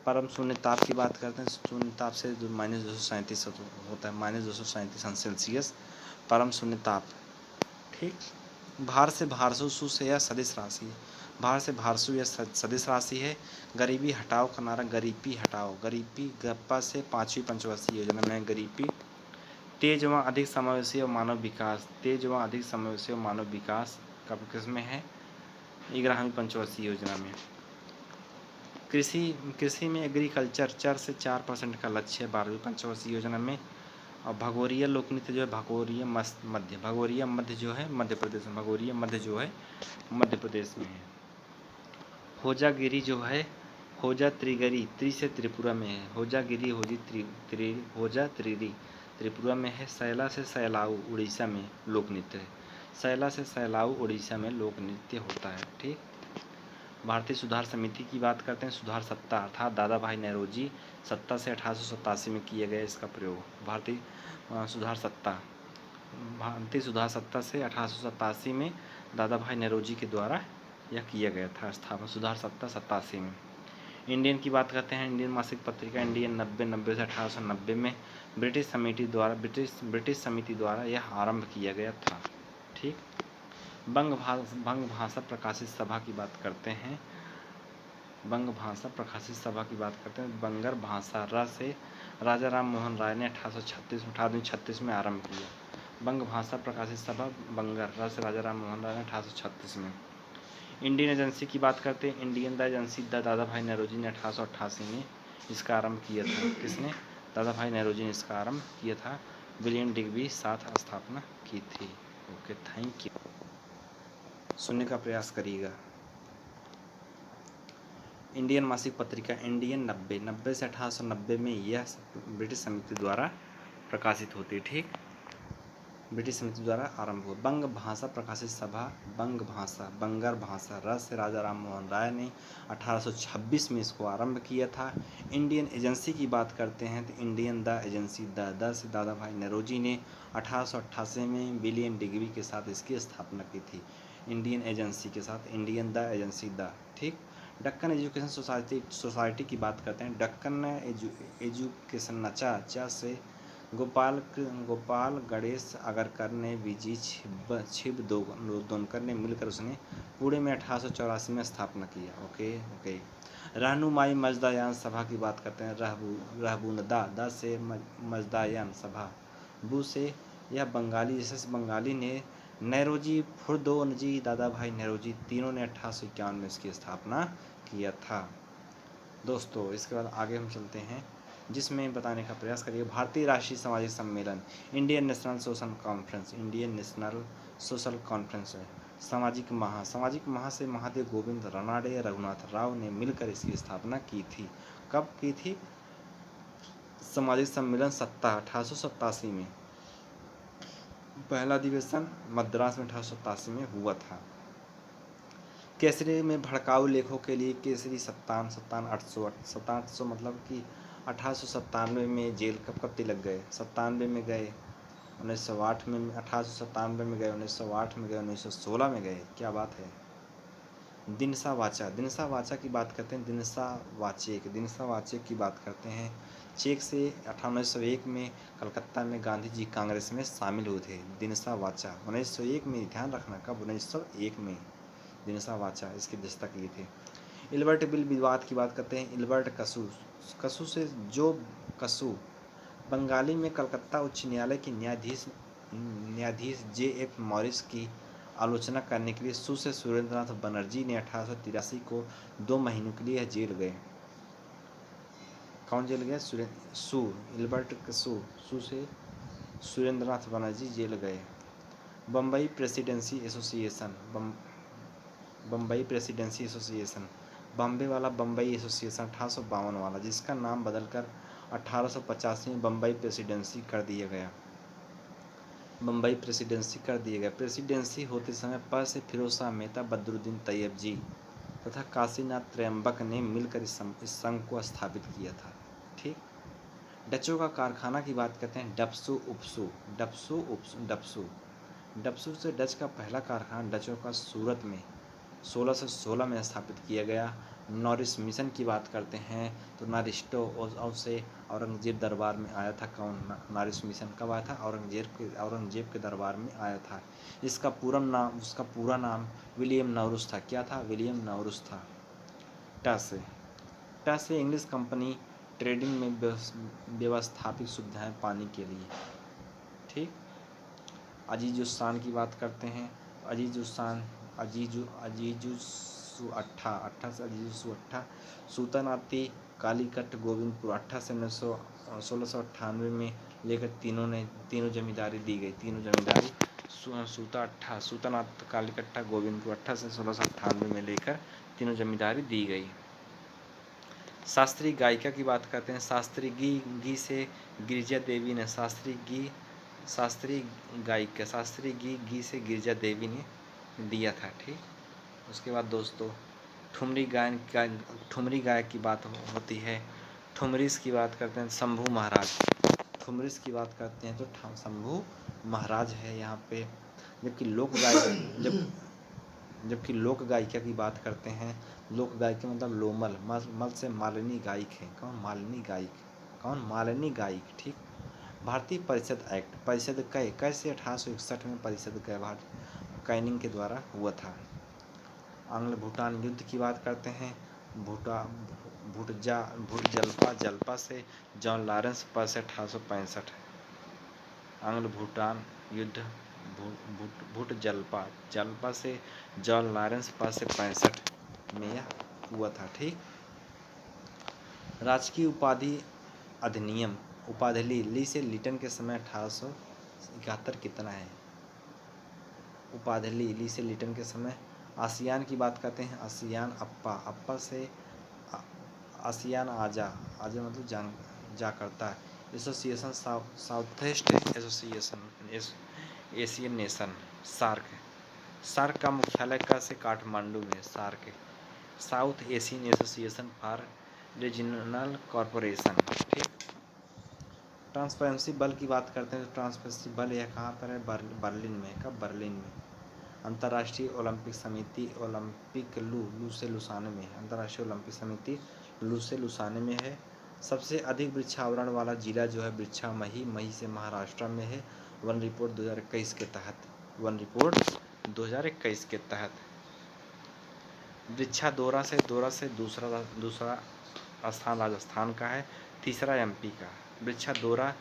परम शून्य ताप की बात करते हैं। शून्य ताप से -237 होता है, -237 सेल्सियस परम शून्य ताप। ठीक, भार से भारसु से यह सदिश राशि है, भार से भारसु यह सदिश राशि है। गरीबी हटाओ का नारा गरीबी हटाओ, गरीबी गप्पा से 5वीं पंचवर्षीय योजना में गरीबी। तेज व अधिक समावेशी मानव विकास, तेज व अधिक समावेशी मानव विकास कब किसमें है? 11वीं पंचवर्षीय योजना में। कृषि में एग्रीकल्चर 4 से 4% का लक्ष्य है 12वीं पंचवर्षीय योजना में। और भगोरिया लोक नृत्य जो है भगोरिया मध्य जो है मध्य प्रदेश में, भगोरिया मध्य जो है मध्य प्रदेश में है। होजागिरी जो है होजा त्रिगरी त्रि से त्रिपुरा में है, होजागिरी होजा त्रिपुरा में है। सैला से सैलाऊ उड़ीसा में लोक नृत्य है, सैला से सैलाऊ उड़ीसा में लोक नृत्य होता है। ठीक, भारतीय सुधार समिति की बात करते हैं। सुधार सत्ता अर्थात दादा भाई नौरोजी सत्ता से 1887 में किया गया इसका प्रयोग। भारतीय सुधार सत्ता से 1887 में दादा भाई नौरोजी के द्वारा यह किया गया था स्थापना, सुधार सत्ता 87 में। इंडियन की बात करते हैं। इंडियन मासिक पत्रिका इंडियन 90 से 1890 में ब्रिटिश समिति द्वारा यह आरंभ किया गया था। ठीक, बंग भाषा प्रकाशित सभा की बात करते हैं। बंगर भाषा र से राजा राम मोहन राय ने 1836 में आरंभ किया। बंग भाषा प्रकाशित सभा बंगर र से राजा राम मोहन राय ने 1836 में। इंडियन एजेंसी की बात करते हैं। इंडियन द एजेंसी दादा भाई नौरोजी ने 1888 में इसका आरंभ किया था। किसने? दादा भाई नौरोजी ने इसका आरंभ किया था। विलियम डिग्बी साथ स्थापना की थी। Okay, thank you. सुनने का प्रयास करिएगा। इंडियन मासिक पत्रिका इंडियन 90 से 1890 में यह ब्रिटिश समिति द्वारा प्रकाशित होती है। ठीक, ब्रिटिश समिति द्वारा आरंभ हुआ। बंग भाषा प्रकाशित सभा बंगर भाषा र से राजा राम मोहन राय ने 1826 में इसको आरंभ किया था। इंडियन एजेंसी की बात करते हैं तो इंडियन द एजेंसी द से दादा भाई नौरोजी ने 1888 में विलियम डिग्बी के साथ इसकी स्थापना की थी। इंडियन एजेंसी के साथ इंडियन द एजेंसी द। ठीक, दक्कन एजुकेशन सोसाइटी की बात करते हैं। दक्कन एजुकेशन नचा से गोपाल गणेश आगरकर ने विजी छिब दोनकर ने मिलकर उसने पुणे में 1884 में स्थापना किया। ओके। रहनुमाई मजदायान सभा की बात करते हैं। रहबुनदा से मजदायान सभा, बू से यह बंगाली ने नौरोजी फुरदोनजी दादा भाई नौरोजी तीनों ने 1851 में इसकी स्थापना किया था। दोस्तों इसके बाद आगे हम चलते हैं जिसमें बताने का प्रयास करिए। भारतीय राष्ट्रीय सामाजिक सम्मेलन इंडियन नेशनल सोशल कॉन्फ्रेंस है। सामाजिक महा से महादेव गोविंद रानाडे रघुनाथ राव ने मिलकर इसकी स्थापना की थी। कब की थी? सामाजिक सम्मेलन 1887 में। पहला अधिवेशन मद्रास में 1887 में हुआ था। केसरी में भड़काऊ लेखों के लिए केसरी 800 मतलब कि 1897 में जेल कब तिलक गए? 97 में गए, 1908 में 1897 में गए, 1908 में गए, 1916 में गए। क्या बात है। दिनसा वाचा की बात करते हैं। दिनसा वाचेक की बात करते हैं। चेक से 1901 में कलकत्ता में गांधी जी कांग्रेस में शामिल हुए थे। दिनसा वाचा 1901 में, ध्यान रखना कब? 1901 में दिनसा वाचा इसकी अध्यक्षता किए थे। इल्बर्ट बिल विवाद की बात करते हैं। इल्बर्ट कसू, कसू से जो कसू बंगाली में कलकत्ता उच्च न्यायालय के न्यायाधीश J.F. मॉरिस की आलोचना करने के लिए सू से सुरेंद्रनाथ बनर्जी ने 1883 को 2 महीनों के लिए जेल गए। कौन जेल गया? सू, इल्बर्ट कसू, सू से सुरेंद्रनाथ बनर्जी जेल गए। Bombay presidency association, Bombay presidency association, Bombay वाला बम्बई एसोसिएशन 1852 वाला, जिसका नाम बदलकर 1885 में बम्बई प्रेसिडेंसी कर दिया गया। बम्बई प्रेसिडेंसी कर दिया गया। प्रेसिडेंसी होते समय पर से फिरोज शाह मेहता, बदरुद्दीन तैयबजी तथा काशीनाथ त्र्यंबक ने मिलकर इस संघ को स्थापित किया था। ठीक। डचों का कारखाना की बात करते हैं। डप्सू उपसू, डप्सू उपसू, डप्सू, डप्सू से डच का पहला कारखाना डचों का सूरत में 1616 में स्थापित किया गया। नॉरिस मिशन की बात करते हैं तो नारिस्टो से औरंगजेब दरबार में आया था। कौन? नॉरिस मिशन कब आया था? औरंगजेब के दरबार में आया था। उसका पूरा नाम विलियम नौरुस था। क्या था? विलियम नौरुस था। ट से इंग्लिश कंपनी, ट्रेडिंग में व्यवस्थापिक सुविधाएं पाने के लिए। ठीक। अजीजुस्सान की बात करते हैं। अजीजुस्सान, अट्ठा से अजीजुस्सूट्ठा, सूतानाती, कालीकट, गोविंदपुर 18 से 1698 में लेकर तीनों जमींदारी दी गई। तीनों जमींदारी सूतानाथ, कालीकट्टा, गोविंदपुर 18 से 1698 में लेकर तीनों जमींदारी दी गई। शास्त्रीय गायिका की बात करते हैं। शास्त्री गी से गिरिजा देवी ने, शास्त्रीय गायिका, शास्त्रीय गी से गिरिजा देवी ने दिया था। ठीक। उसके बाद दोस्तों ठुमरी गायक की बात होती है। ठुमरीस की बात करते हैं शंभू महाराज। ठुमरीस की बात करते हैं तो शंभू महाराज है यहाँ पे। जबकि लोक गायिका की बात करते हैं। लोक गायिका मतलब लोमल, मल से मालिनी गायिक है। कौन? मालिनी गायिक। कौन? मालिनी गायिक। ठीक। भारतीय परिषद एक्ट, परिषद कैसे 1861 में परिषद कैनिंग के द्वारा हुआ था। आंग्ल भूटान युद्ध की बात करते हैं। जलपा से जॉन लॉरेंस पर से 1865। आंग्ल भूटान युद्ध जलपा से जॉन लॉरेंस पर से 65 में यह हुआ था। ठीक। राजकीय उपाधि अधिनियम, उपाधि ली से लिटन के समय 1871 कितना है? उपाधि ली से लिटन के समय। आसियान की बात करते हैं। आसियान अप्पा से आसियान आजा मतलब जा करता है। Association southeast association Asian nation, SAARC का मुख्यालय का से काठमांडू में। SAARC South Asian association for regional corporation. ठीक। ट्रांसपेरेंसी बल की बात करते हैं तो ट्रांसपेरेंसी बल यह कहाँ पर है? बर्लिन में। कब? बर्लिन में। अंतर्राष्ट्रीय ओलंपिक समिति, ओलंपिक लू से लुसाने में है। अंतर्राष्ट्रीय ओलंपिक समिति लू से लुसाने में है। सबसे अधिक वृक्षावरण वाला जिला जो है मही से महाराष्ट्र में है। वन रिपोर्ट 2021 के तहत। वृक्षादोरा से दूसरा स्थान राजस्थान का है, तीसरा एमपी का। वृक्षादोरा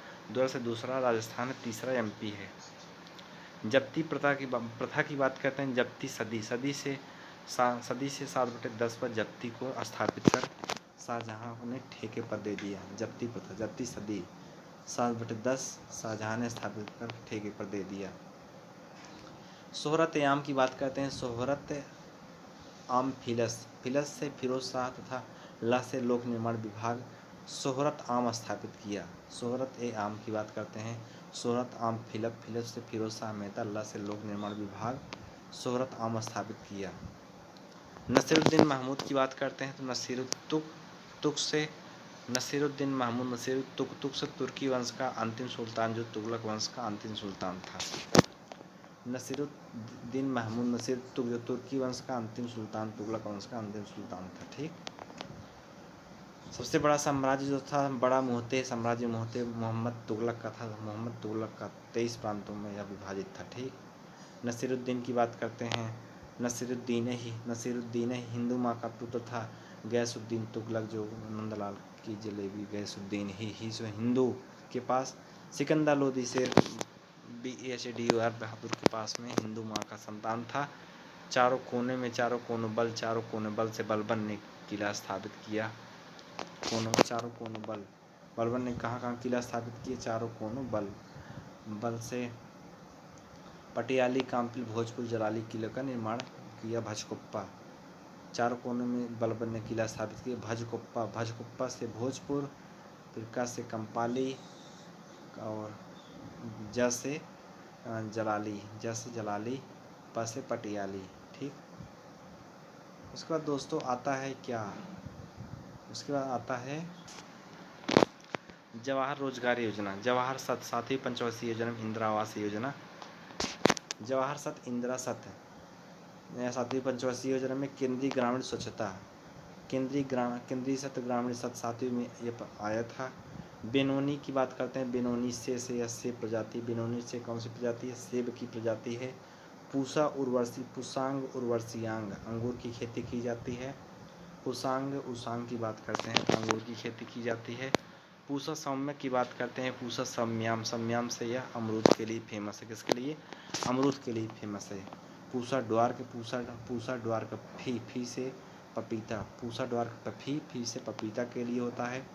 से दूसरा राजस्थान है, तीसरा एमपी है। जब्ती प्रथा की बात करते हैं। जब्ती सदी से 7/10 पर जब्ती को स्थापित कर शाहजहां ने ठेके पर दे दिया। जब्ती प्रथा, जब्ती सदी 7/10 शाहजहां ने स्थापित कर ठेके पर दे दिया। शोहरत आम की बात करते हैं। शोहरत आम फिलस से फिरोज शाह तथा ला से लोक निर्माण विभाग शोहरत आम स्थापित किया। शोहरत आम की बात करते हैं। शोहरत आम फिलप से फिरोज शाह मेहता, ला से लोक निर्माण विभाग शोहरत आम स्थापित किया। नसीरुद्दीन महमूद की बात करते हैं तो नसीरुद्दीन तुक से तुर्की वंश का अंतिम सुल्तान, जो तुगलक वंश का अंतिम सुल्तान था। नसीरुद्दीन महमूद नसीर तुग, जो तुर्की वंश का अंतिम सुल्तान, तुगलक वंश का अंतिम सुल्तान था। ठीक। सबसे बड़ा साम्राज्य जो था साम्राज्य मोहम्मद तुगलक का था। मोहम्मद तुगलक का 23 प्रांतों में यह विभाजित था। ठीक। नसीरुद्दीन की बात करते हैं। नसीरुद्दीन हिंदू माँ का पुत्र था। गैसुद्दीन तुगलक जो नंदलाल की जलेबी, गैसुद्दीन ही सो हिंदू के पास। सिकंदर लोधी शेर BHDUR बहादुर के पास में हिंदू माँ का संतान था। चारों कोने बल से बलबन ने किला स्थापित किया। चारों कोनों बल, बलबन ने कहाँ किला स्थापित किए? चारों कोनों बल से पटियाली, काम्पिल, भोजपुर, जलाली किले का निर्माण किया। भजकुप्पा, चारों कोनों में बलबन ने किला स्थापित किया। भजकुप्पा से भोजपुर, फिर का से कंपाली और ज से जलाली, प से पटियाली। ठीक, उसके बाद दोस्तों आता है क्या? उसके बाद आता है जवाहर रोजगार योजना, जवाहर सातवीं पंचवर्षीय योजना, इंदिरा आवास योजना। जवाहर इंदिरा सातवीं पंचवर्षीय योजना में केंद्रीय ग्रामीण स्वच्छता, केंद्रीय ग्रामीण सातवीं में ये आया था। बेनोनी की बात करते हैं। बेनोनी से या सेब प्रजाति, बेनोनी से कौन सी प्रजाति है? सेब की प्रजाति है। पुसांग उर्वशीयांग अंगूर की खेती की जाती है। उसांग की बात करते हैं, अंगूर की खेती की जाती है। पूसा सौम्य की बात करते हैं। पूसा सम्याम से यह अमरूद के लिए फेमस है। किसके लिए? अमरूद के लिए फेमस है। पूसा द्वार का फी से पपीता, पूसा द्वार का फी से पपीता के लिए होता है।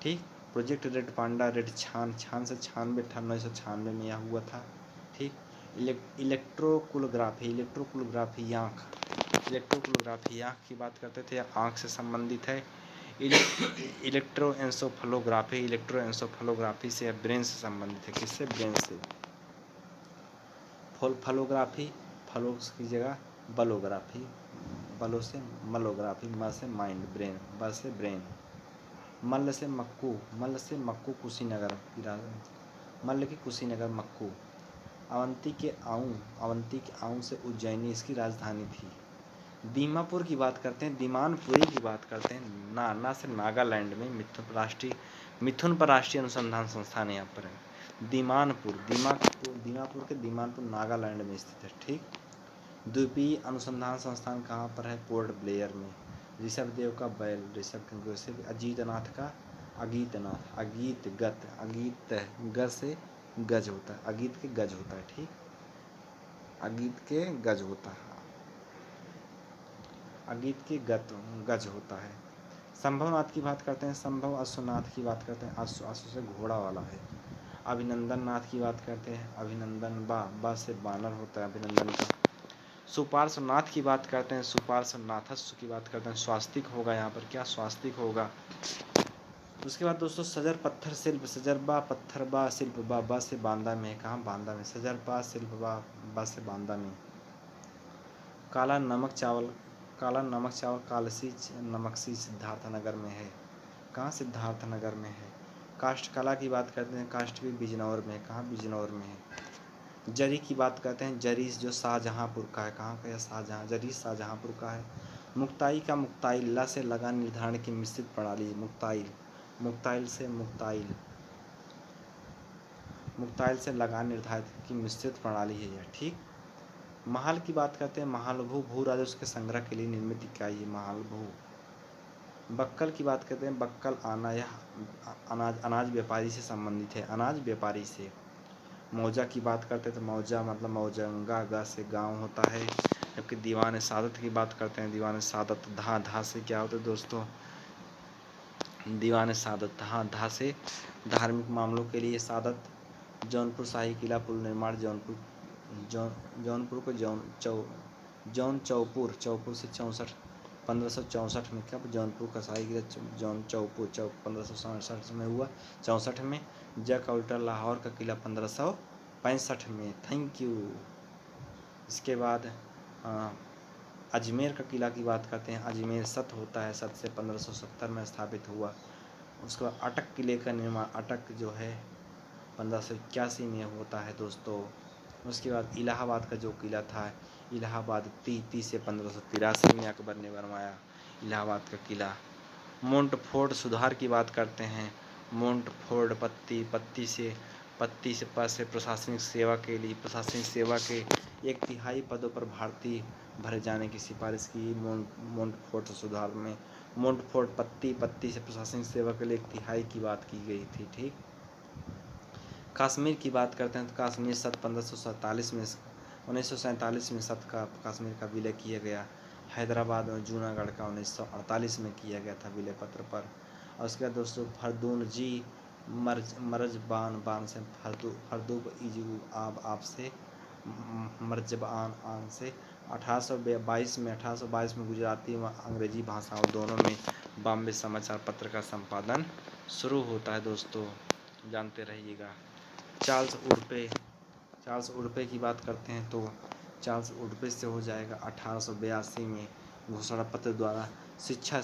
ठीक, प्रोजेक्ट रेड पांडा, रेड छान से 1996 में यह हुआ था। ठीक, इलेक्ट्रोकुलोग्राफी आँख की बात करते थे, आँख से संबंधित है। इलेक्ट्रोएंसेफेलोग्राफी से ब्रेन से संबंधित है। किससे? ब्रेन से। फलोग्राफी, फलों की जगह बलोग्राफी, बलो से मलोग्राफी, म से माइंड, ब्रेन, ब से ब्रेन। मल्ल से मक्कू कुशीनगर, मल्ल की कुशीनगर मक्कू। अवंती के आऊँ से उज्जैनी इसकी राजधानी थी। दीमापुर की बात करते हैं, दीमानपुरी की बात करते हैं। ना से नागालैंड में मिथुन पर राष्ट्रीय अनुसंधान संस्थान यहाँ पर है। दीमापुर के दीमानपुर नागालैंड में स्थित है। ठीक, द्वीपीय अनुसंधान संस्थान कहाँ पर है? पोर्ट ब्लेयर में। ऋषभदेव का बैल, अजीतनाथ का अगीत ग से गज होता है, अगीत के गज होता है। ठीक, अगीत के गज होता है, अगीत के गज होता है। संभवनाथ की बात करते हैं। संभव अश्वनाथ की बात करते हैं, अश्व से घोड़ा वाला है। अभिनंदन नाथ की बात करते हैं, अभिनंदन बा से बानर होता है अभिनंदन का। सुपार्श्वनाथ की बात करते हैं, सुपार्श्वनाथस्व की बात करते हैं। स्वास्तिक होगा यहाँ पर, क्या? स्वास्तिक होगा। उसके बाद दोस्तों सजर पत्थर शिल्प, सजर बा पत्थर बा शिल्प बा से बांदा में। कहाँ? बांदा में। सजर बा शिल्प बा से बांदा में। काला नमक चावल कालसी नमकसी सिद्धार्थनगर में है। कहाँ? सिद्धार्थनगर में है। काष्ठकला की बात करते हैं, काष्ठ भी बिजनौर में है। कहाँ? बिजनौर में है। जरी की बात करते हैं, जरी जो शाहजहाँपुर का है। कहाँ का? जरी शाहजहाँपुर का है। मुक्ताई का ला से लगान निर्धारण की मिश्रित प्रणाली। मुक्ताइल से लगान निर्धारित की मिश्रित प्रणाली है यह। ठीक, महाल की बात करते हैं। महालभू भू राजस्व के संग्रह के लिए निर्मित इकाई है महालभू। बक्कल की बात करते हैं। बक्कल आना, यह अनाज व्यापारी से संबंधित है, अनाज व्यापारी से। मौजा की बात करते हैं तो मौजा मतलब मौजंगा, गा से गांव होता है। जबकि दीवान सादत की बात करते हैं, दीवान सादत धा से क्या होता है दोस्तों? दीवान सादत धा से धार्मिक मामलों के लिए सादत। जौनपुर शाही किला पुल निर्माण, जौनपुर को चौपुर से 1564 में। कब? जौनपुर का शाही किला चौपुर 1567 में हुआ, 64 में। जक उल्टा लाहौर का किला 1565 में। Thank you. इसके बाद अजमेर का किला की बात करते हैं। अजमेर सत होता है, सत से 1570 में स्थापित हुआ। उसके बाद अटक किले का निर्माण, अटक जो है 1581 में होता है दोस्तों। उसके बाद इलाहाबाद का जो किला था, इलाहाबाद 30 से 1583 में अकबर ने बनवाया इलाहाबाद का किला। मोंटफोर्ट सुधार की बात करते हैं। मोंटफोर्ट पत्ती से प्रशासनिक सेवा के 1/3 पदों पर भारतीय भरे जाने की सिफारिश की। मोंटफोर्ट सुधार में मोंटफोर्ट पत्ती पत्ती से प्रशासनिक सेवा के लिए 1/3 की बात की गई थी। ठीक, कश्मीर की बात करते हैं तो कश्मीर सत 1547 में 1947 में सत का कश्मीर का विलय किया गया। हैदराबाद और जूनागढ़ का 1948 में किया गया था विलय पत्र पर। और उसके बाद दोस्तों फरदून जी मरजबान बान से फरदूब इजू आप से मरजबान आन से 1822 में गुजराती व अंग्रेजी भाषाओं दोनों में बॉम्बे समाचार पत्र का संपादन शुरू होता है। दोस्तों जानते रहिएगा। चार्ल्स उडपे की बात करते हैं तो चार्ल्स उडपे से हो जाएगा 1882 में घोषणा पत्र द्वारा शिक्षा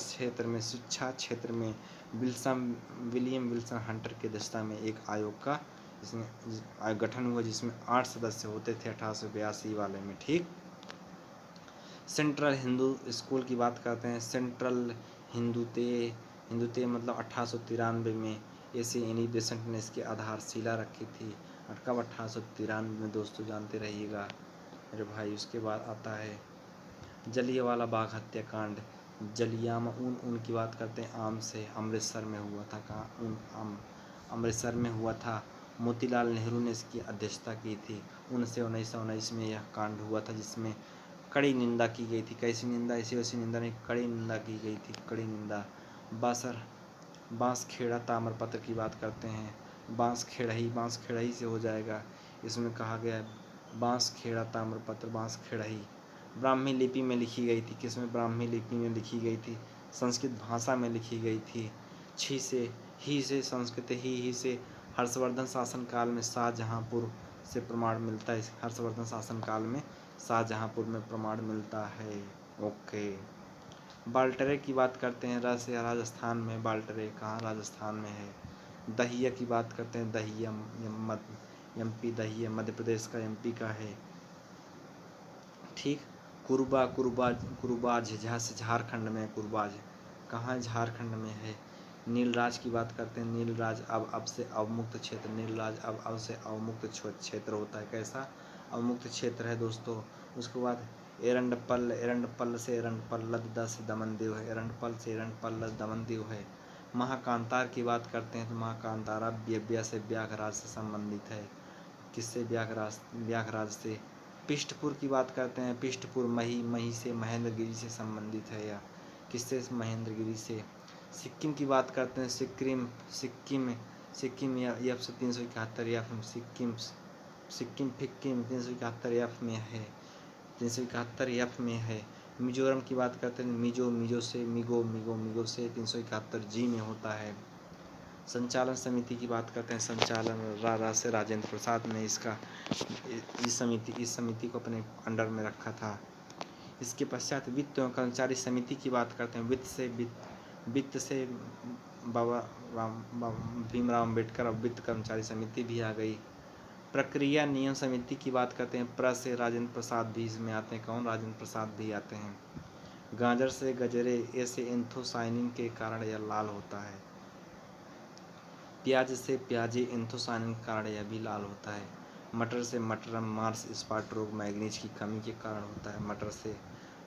क्षेत्र में विलियम विल्सन हंटर के अध्यक्षता में एक आयोग का गठन हुआ, जिसमें 8 सदस्य होते थे 1882 वाले में। ठीक, सेंट्रल हिंदू स्कूल की बात करते हैं। सेंट्रल हिंदूते मतलब 1893 में ऐसे एनी बेसेंट ने इसकी आधारशिला रखी थी। कब 1893 में दोस्तों जानते रहिएगा मेरे भाई। उसके बाद आता है जलियांवाला बाग हत्याकांड। जलियांवाला ऊन की बात करते हैं। आम से अमृतसर में हुआ था। कहाँ? अमृतसर में हुआ था। मोतीलाल नेहरू ने इसकी अध्यक्षता की थी। 1919 में यह कांड हुआ था, जिसमें कड़ी निंदा की गई थी। कैसी निंदा? ऐसी वैसी निंदा नहीं, कड़ी निंदा की गई थी, कड़ी निंदा। बांसखेड़ा ताम्रपत्र की बात करते हैं। बांसखेड़ही से हो जाएगा। इसमें कहा गया है बांसखेड़ा ताम्रपत्र, बांसखेड़ही ब्राह्मी लिपि में लिखी गई थी। किसमें? ब्राह्मी लिपि में लिखी गई थी, संस्कृत भाषा में लिखी गई थी। छी से ही से संस्कृत ही से हर्षवर्धन शासनकाल में शाहजहाँपुर से प्रमाण मिलता है। हर्षवर्धन शासनकाल में शाहजहाँपुर में प्रमाण मिलता है। ओके, बाल्टरे की बात करते हैं। राजस्थान में बाल्टरे कहाँ? राजस्थान में है। दहिया की बात करते हैं। दहिया एमपी, दहिया मध्य प्रदेश का, एमपी का है। ठीक, कुरुबाज झारखंड में। कुरुबाज कहाँ है? झारखंड में है। नीलराज की बात करते हैं। नीलराज अब से अवमुक्त क्षेत्र। नीलराज अब से अवमुक्त क्षेत्र होता है। कैसा? अवमुक्त क्षेत्र है दोस्तों। उसके बाद एरंडपल से एरंडपल्लद से दमनदीव है। एरंडपल से एरंडपल्लद दमनदीव है। महाकांतार की बात करते हैं तो महाकांतारा व्यव्या से व्याघराज से संबंधित है। किससे? व्याघराज से। पिष्टपुर की बात करते हैं। पिष्टपुर मही से महेंद्रगिरी से संबंधित है। या किससे? महेंद्रगिरी से। सिक्किम की बात करते हैं। सिक्किम एफ से 371 एफ में सिक्किम 371 एफ में है। 371 एफ में है। मिजोरम की बात करते हैं। मिजो से मिगो से 371 जी में होता है। संचालन समिति की बात करते हैं। संचालन से राजेंद्र प्रसाद ने इस समिति को अपने अंडर में रखा था। इसके पश्चात वित्त एवं कर्मचारी समिति की बात करते हैं। वित्त से बाबा भीमराव अम्बेडकर। अब वित्त कर्मचारी समिति भी आ गई। प्रक्रिया नियम समिति की बात करते हैं। प्र से राजेंद्र प्रसाद भी इसमें आते हैं। कौन? राजेंद्र प्रसाद भी आते हैं। गाजर से गजरे, ऐसे एंथोसाइनिन के कारण यह लाल होता है। प्याज से प्याजे, एंथोसाइनिन के कारण यह भी लाल होता है। मटर से मटरम, मार्स स्पॉट रोग मैग्नीज की कमी के कारण होता है। मटर से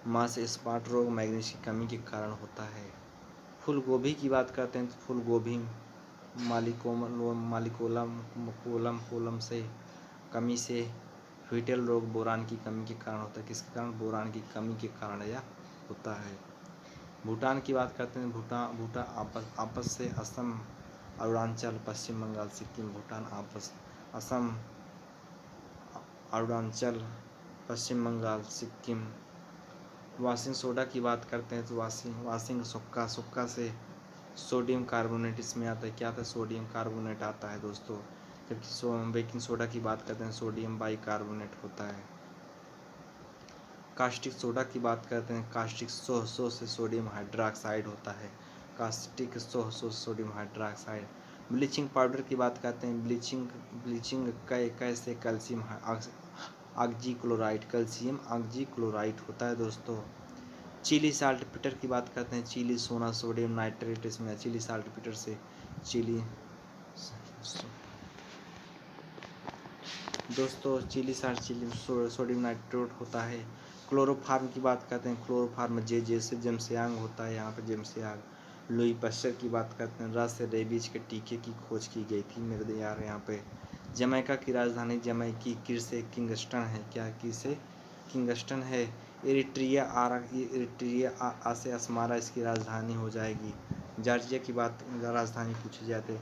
मार्स स्पॉट रोग मैग्नीज की कमी के कारण होता है। फूल गोभी की बात करते हैं तो फूल गोभी मालिकोलम से कमी से व्हीटल रोग बोरान की कमी के कारण होता है। किसके कारण? बोरान की कमी के कारण यह होता है। भूटान की बात करते हैं। भूटान आपस से असम, अरुणाचल, पश्चिम बंगाल, सिक्किम। भूटान आपस, असम, अरुणाचल, पश्चिम बंगाल, सिक्किम। वाशिंग सोडा की बात करते हैं तो वाशिंग सुक्का से सोडियम कार्बोनेट इसमें आता है। क्या आता है? सोडियम कार्बोनेट आता है दोस्तों। जबकि बेकिंग सोडा की बात करते हैं सोडियम बाइकार्बोनेट होता है। कास्टिक सोडा की बात करते हैं। कास्टिक सोह से सोडियम हाइड्रोक्साइड होता है। कास्टिक सोह सोडियम हाइड्रोक्साइड। ब्लीचिंग पाउडर की बात करते हैं। ब्लीचिंग कैसे? कैल्शियम ऑक्जीक्लोराइड, कैल्शियम ऑक्जीक्लोराइड होता है दोस्तों। चिली साल्ट पीटर की बात करते हैं। चिली सोना सोडियम नाइट्रेट इसमें। चिली साल्ट पीटर से दोस्तों चिली साल्ट सोडियम नाइट्रेट होता है। क्लोरोफार्म की बात करते हैं, क्लोरोफार्म जैसे जेमसियांग होता है, यहाँ पे जेमसियांग। लुई पस्चर की बात करते हैं, रस से रेबीज के टीके की खोज की गई थी मेरे यार यहाँ पे। जमैका की राजधानी जमैकी किर किंगस्टन है, क्या किसे किंगस्टन है। इरिट्रिया से अस्मारा इसकी राजधानी हो जाएगी। जॉर्जिया की बात राजधानी पूछी जाती है,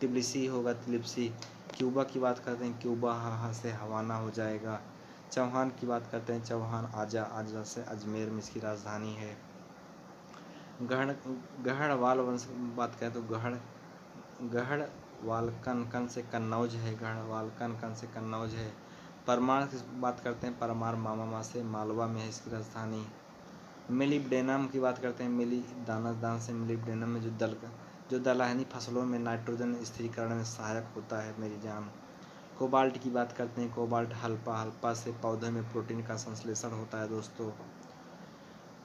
तिब्लिसी होगा, तिलिप्सी। क्यूबा की बात करते हैं, क्यूबा हा से हवाना हो जाएगा। चौहान की बात करते हैं, चौहान आजा से अजमेर में इसकी राजधानी है। गढ़वाल वंश की बात करें तो गढ़वाल कन से कन्नौज है, गढ़वाल कन से कन्नौज है। परमार की बात करते हैं, परमार मामा से मालवा में है इसकी राजधानी। मिलिबडेनम की बात करते हैं, दान से मिलिबडेनम में जो दलहनी फसलों में नाइट्रोजन स्थिरीकरण में सहायक होता है मेरी जान। कोबाल्ट की बात करते हैं, कोबाल्ट हल्पा से पौधे में प्रोटीन का संश्लेषण होता है दोस्तों।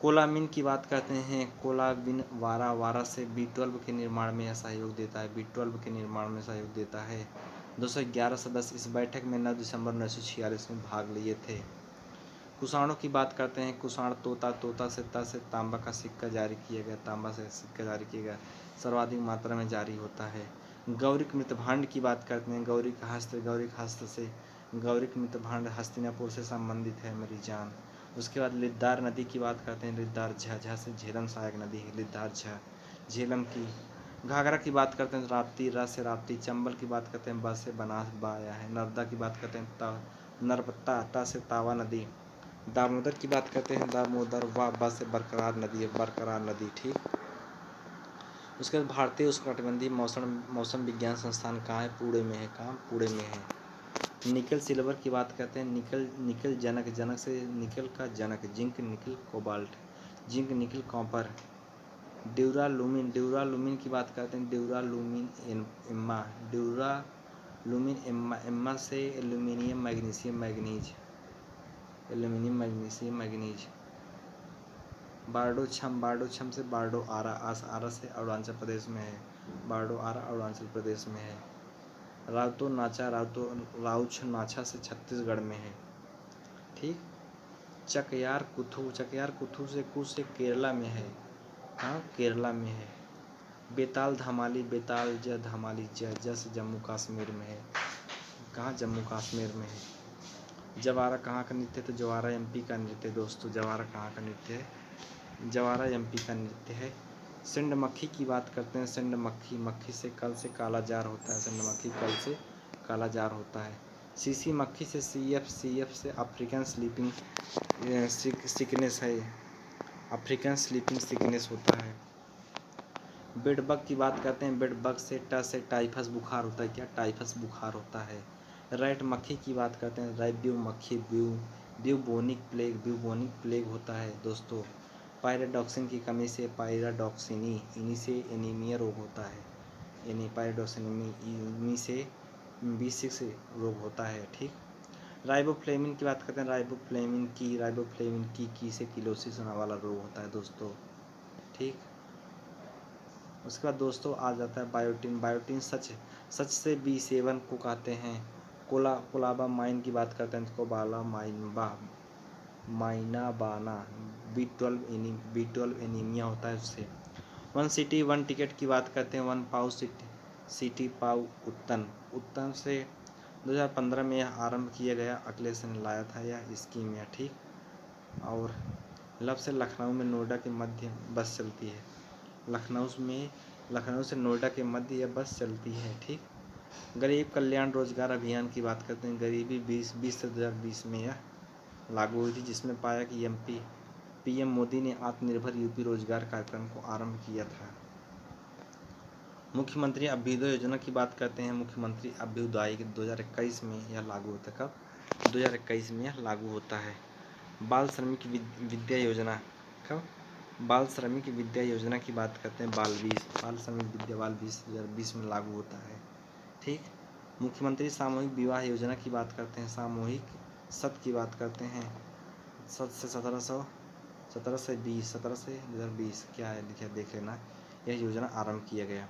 कोलामिन की बात करते हैं, कोलामिन वारा से B12 के निर्माण में सहयोग देता है, B12 के निर्माण में सहयोग देता है। 211 सदस्य इस बैठक में 9 दिसंबर 1946 में भाग लिए थे। कुषाणों की बात करते हैं, कुषाण तोता से तांबा का सिक्का जारी किया गया, तांबा से सिक्का जारी किया गया, सर्वाधिक मात्रा में जारी होता है। गौरिक मृतभांड की बात करते हैं, गौरिक मृतभांड हस्तिनापुर से संबंधित है मेरी जान। उसके बाद लिद्दार नदी की बात करते हैं, लिद्दार झा से झेलम सहायक नदी है, लिद्दार झेलम की। घाघरा की बात करते हैं, राप्ती से राप्ती। चंबल की बात करते हैं, से बनास आया है। नर्मदा की बात करते हैं, नर्मदा से तावा नदी। दामोदर की बात करते हैं, दामोदर बा से बरकरार नदी है, बरकरार नदी, ठीक। उसके बाद भारतीय उष्णकटिबंधीय मौसम विज्ञान संस्थान कहाँ है, पुणे में है, कहाँ, पुणे में है। निकल सिल्वर की बात करते हैं, निकल जनक से निकल का जनक, zinc nickel cobalt, zinc nickel copper. Duralumin की बात करते हैं, ड्यूरालुमिन एम्मा से एल्यूमिनियम मैग्नीशियम मैग्नीज। बारडो छम से बारडो आरा से अरुणाचल प्रदेश में है, बारडो आरा अरुणाचल प्रदेश में है। राउछ नाछा से छत्तीसगढ़ में है, ठीक। चकयार कुथु से केरला में है, हाँ, केरला में है। बेताल धमाली से जम्मू कश्मीर में है, कहाँ, जम्मू कश्मीर में है। जवारा कहाँ का नृत्य, तो जवारा MP का नृत्य दोस्तों, जवारा कहाँ का नृत्य है, जवारा MP का नृत्य है। सिंड मक्खी की बात करते हैं, सिंड मक्खी से कल से काला जार होता है, सिंड मक्खी कल से काला जार होता है। सीसी मक्खी से CF से अफ्रीकन स्लीपिंग सिकनेस है, अफ्रीकन स्लीपिंग सिकनेस होता है। बेडबग की बात करते हैं, बेडबग से टाइफस बुखार होता है, क्या, टाइफस बुखार होता है। रैट मक्खी की बात करते हैं, रैब्यू मक्खी ब्यूबोनिक प्लेग होता है दोस्तों। पायराडॉक्सिन की कमी से पायराडॉक्सिनी से एनीमिया रोग होता है, इन्हीं से B6 रोग होता है, ठीक। राइबोफ्लेविन की बात करते हैं, राइबोफ्लेविन की से किलोसिस वाला रोग होता है दोस्तों, ठीक। उसके बाद दोस्तों आ जाता है बायोटिन सच से B7 को कहते हैं। कोलाबा माइन की बात करते हैं, तो कोबाला माइनाबाना B12 एनीमिया होता है उससे। 1 सिटी 1 टिकट की बात करते हैं, 1 पाउ सिटी पाउ उत्तन से 2015 में यह आरंभ किया गया, अखिलेश ने लाया था यह स्कीम यह, ठीक। और लब से लखनऊ में नोएडा के मध्य बस चलती है, लखनऊ से नोएडा के मध्य यह बस चलती है, ठीक। गरीब कल्याण रोजगार अभियान की बात करते हैं, गरीबी 2020 से 2020 में यह लागू हुई थी, जिसमें पाया कि PM मोदी ने आत्मनिर्भर UP रोजगार कार्यक्रम को आरंभ किया था। मुख्यमंत्री अभ्युदय योजना की बात करते हैं, मुख्यमंत्री अभ्युदय 2021 में यह लागू होता है, कब, 2021 में यह लागू होता है। बाल श्रमिक विद्या योजना, कब, बाल श्रमिक विद्या योजना की बात करते हैं, बाल श्रमिक विद्या बाल 2020 में लागू होता है, ठीक। मुख्यमंत्री सामूहिक विवाह योजना की बात करते हैं, सामूहिक सत की बात करते हैं, सत से 17 से 2020 क्या है लिखा देख लेना, यह योजना आरंभ किया गया।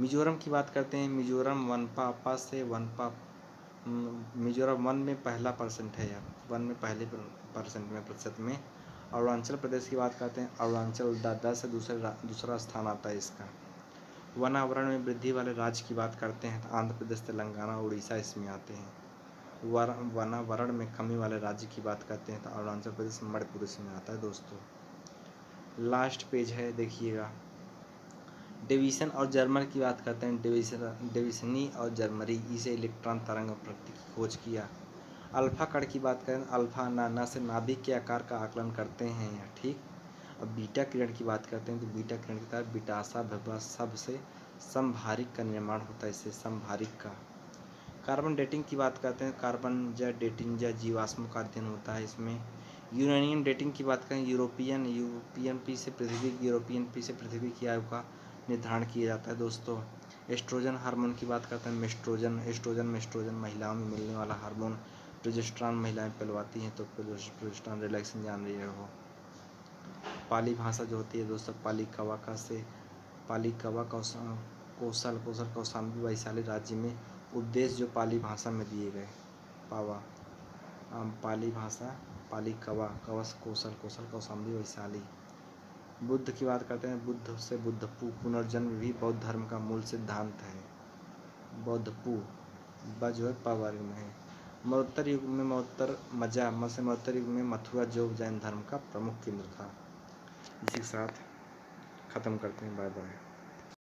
मिजोरम की बात करते हैं, मिजोरम वनपा से वनपा मिजोरम 1 में पहला परसेंट है यार, 1 में पहले परसेंट में प्रतिशत में। अरुणाचल प्रदेश की बात करते हैं, अरुणाचल 10 से दूसरा स्थान आता है इसका। वनावरण में वृद्धि वाले राज्य की बात करते हैं तो आंध्र प्रदेश, तेलंगाना, उड़ीसा इसमें आते हैं। वनावरण में कमी वाले राज्य की बात करते हैं तो अरुणाचल प्रदेश, मणिपुर इसमें आता है दोस्तों। लास्ट पेज है देखिएगा। डिवीजन और जर्मर की बात करते हैं, डिविजनी और जर्मरी, इसे इलेक्ट्रॉन तरंग प्रकृति की खोज किया। अल्फा कण की बात करें, अल्फा नाना से नाभिक के आकार का आकलन करते हैं यहाँ, ठीक। अब बीटा किरण की बात करते हैं तो बीटा किरण के तहत बिटासा भवा सब से समभारिक का निर्माण होता है, इससे समभारिक का। कार्बन डेटिंग की बात करते हैं, कार्बन या डेटिंग या जीवाश्मों का अध्ययन होता है इसमें। यूरेनियम डेटिंग की बात करें, यूरोपियन पी से पृथ्वी की आयु का निर्धारण किया जाता है दोस्तों। एस्ट्रोजन हार्मोन की बात करते हैं, मेस्ट्रोजन महिलाओं में मिलने वाला हार्मोन। प्रोजेस्टेरॉन महिलाएं पहलवाती हैं तो प्रोजेस्टेरॉन रिलैक्सिंग जान रही हो। पाली भाषा जो होती है दोस्तों, पालिकवा कौशल कौशाम्बी वैशाली राज्य में उपदेश जो पाली भाषा में दिए गए। पाली भाषा, पालिकवा कौशल कौशाम्बी वैशाली। बुद्ध की बात करते हैं, बुद्ध से बुद्धपू, पुनर्जन्म भी बौद्ध धर्म का मूल सिद्धांत है। बौद्धपू ब जो है प वर्ग में है। मध्योत्तर युग में मध्योत्तर युग में मथुरा जो जैन धर्म का प्रमुख केंद्र था। इसी के साथ ख़त्म करते हैं, बाय बाय।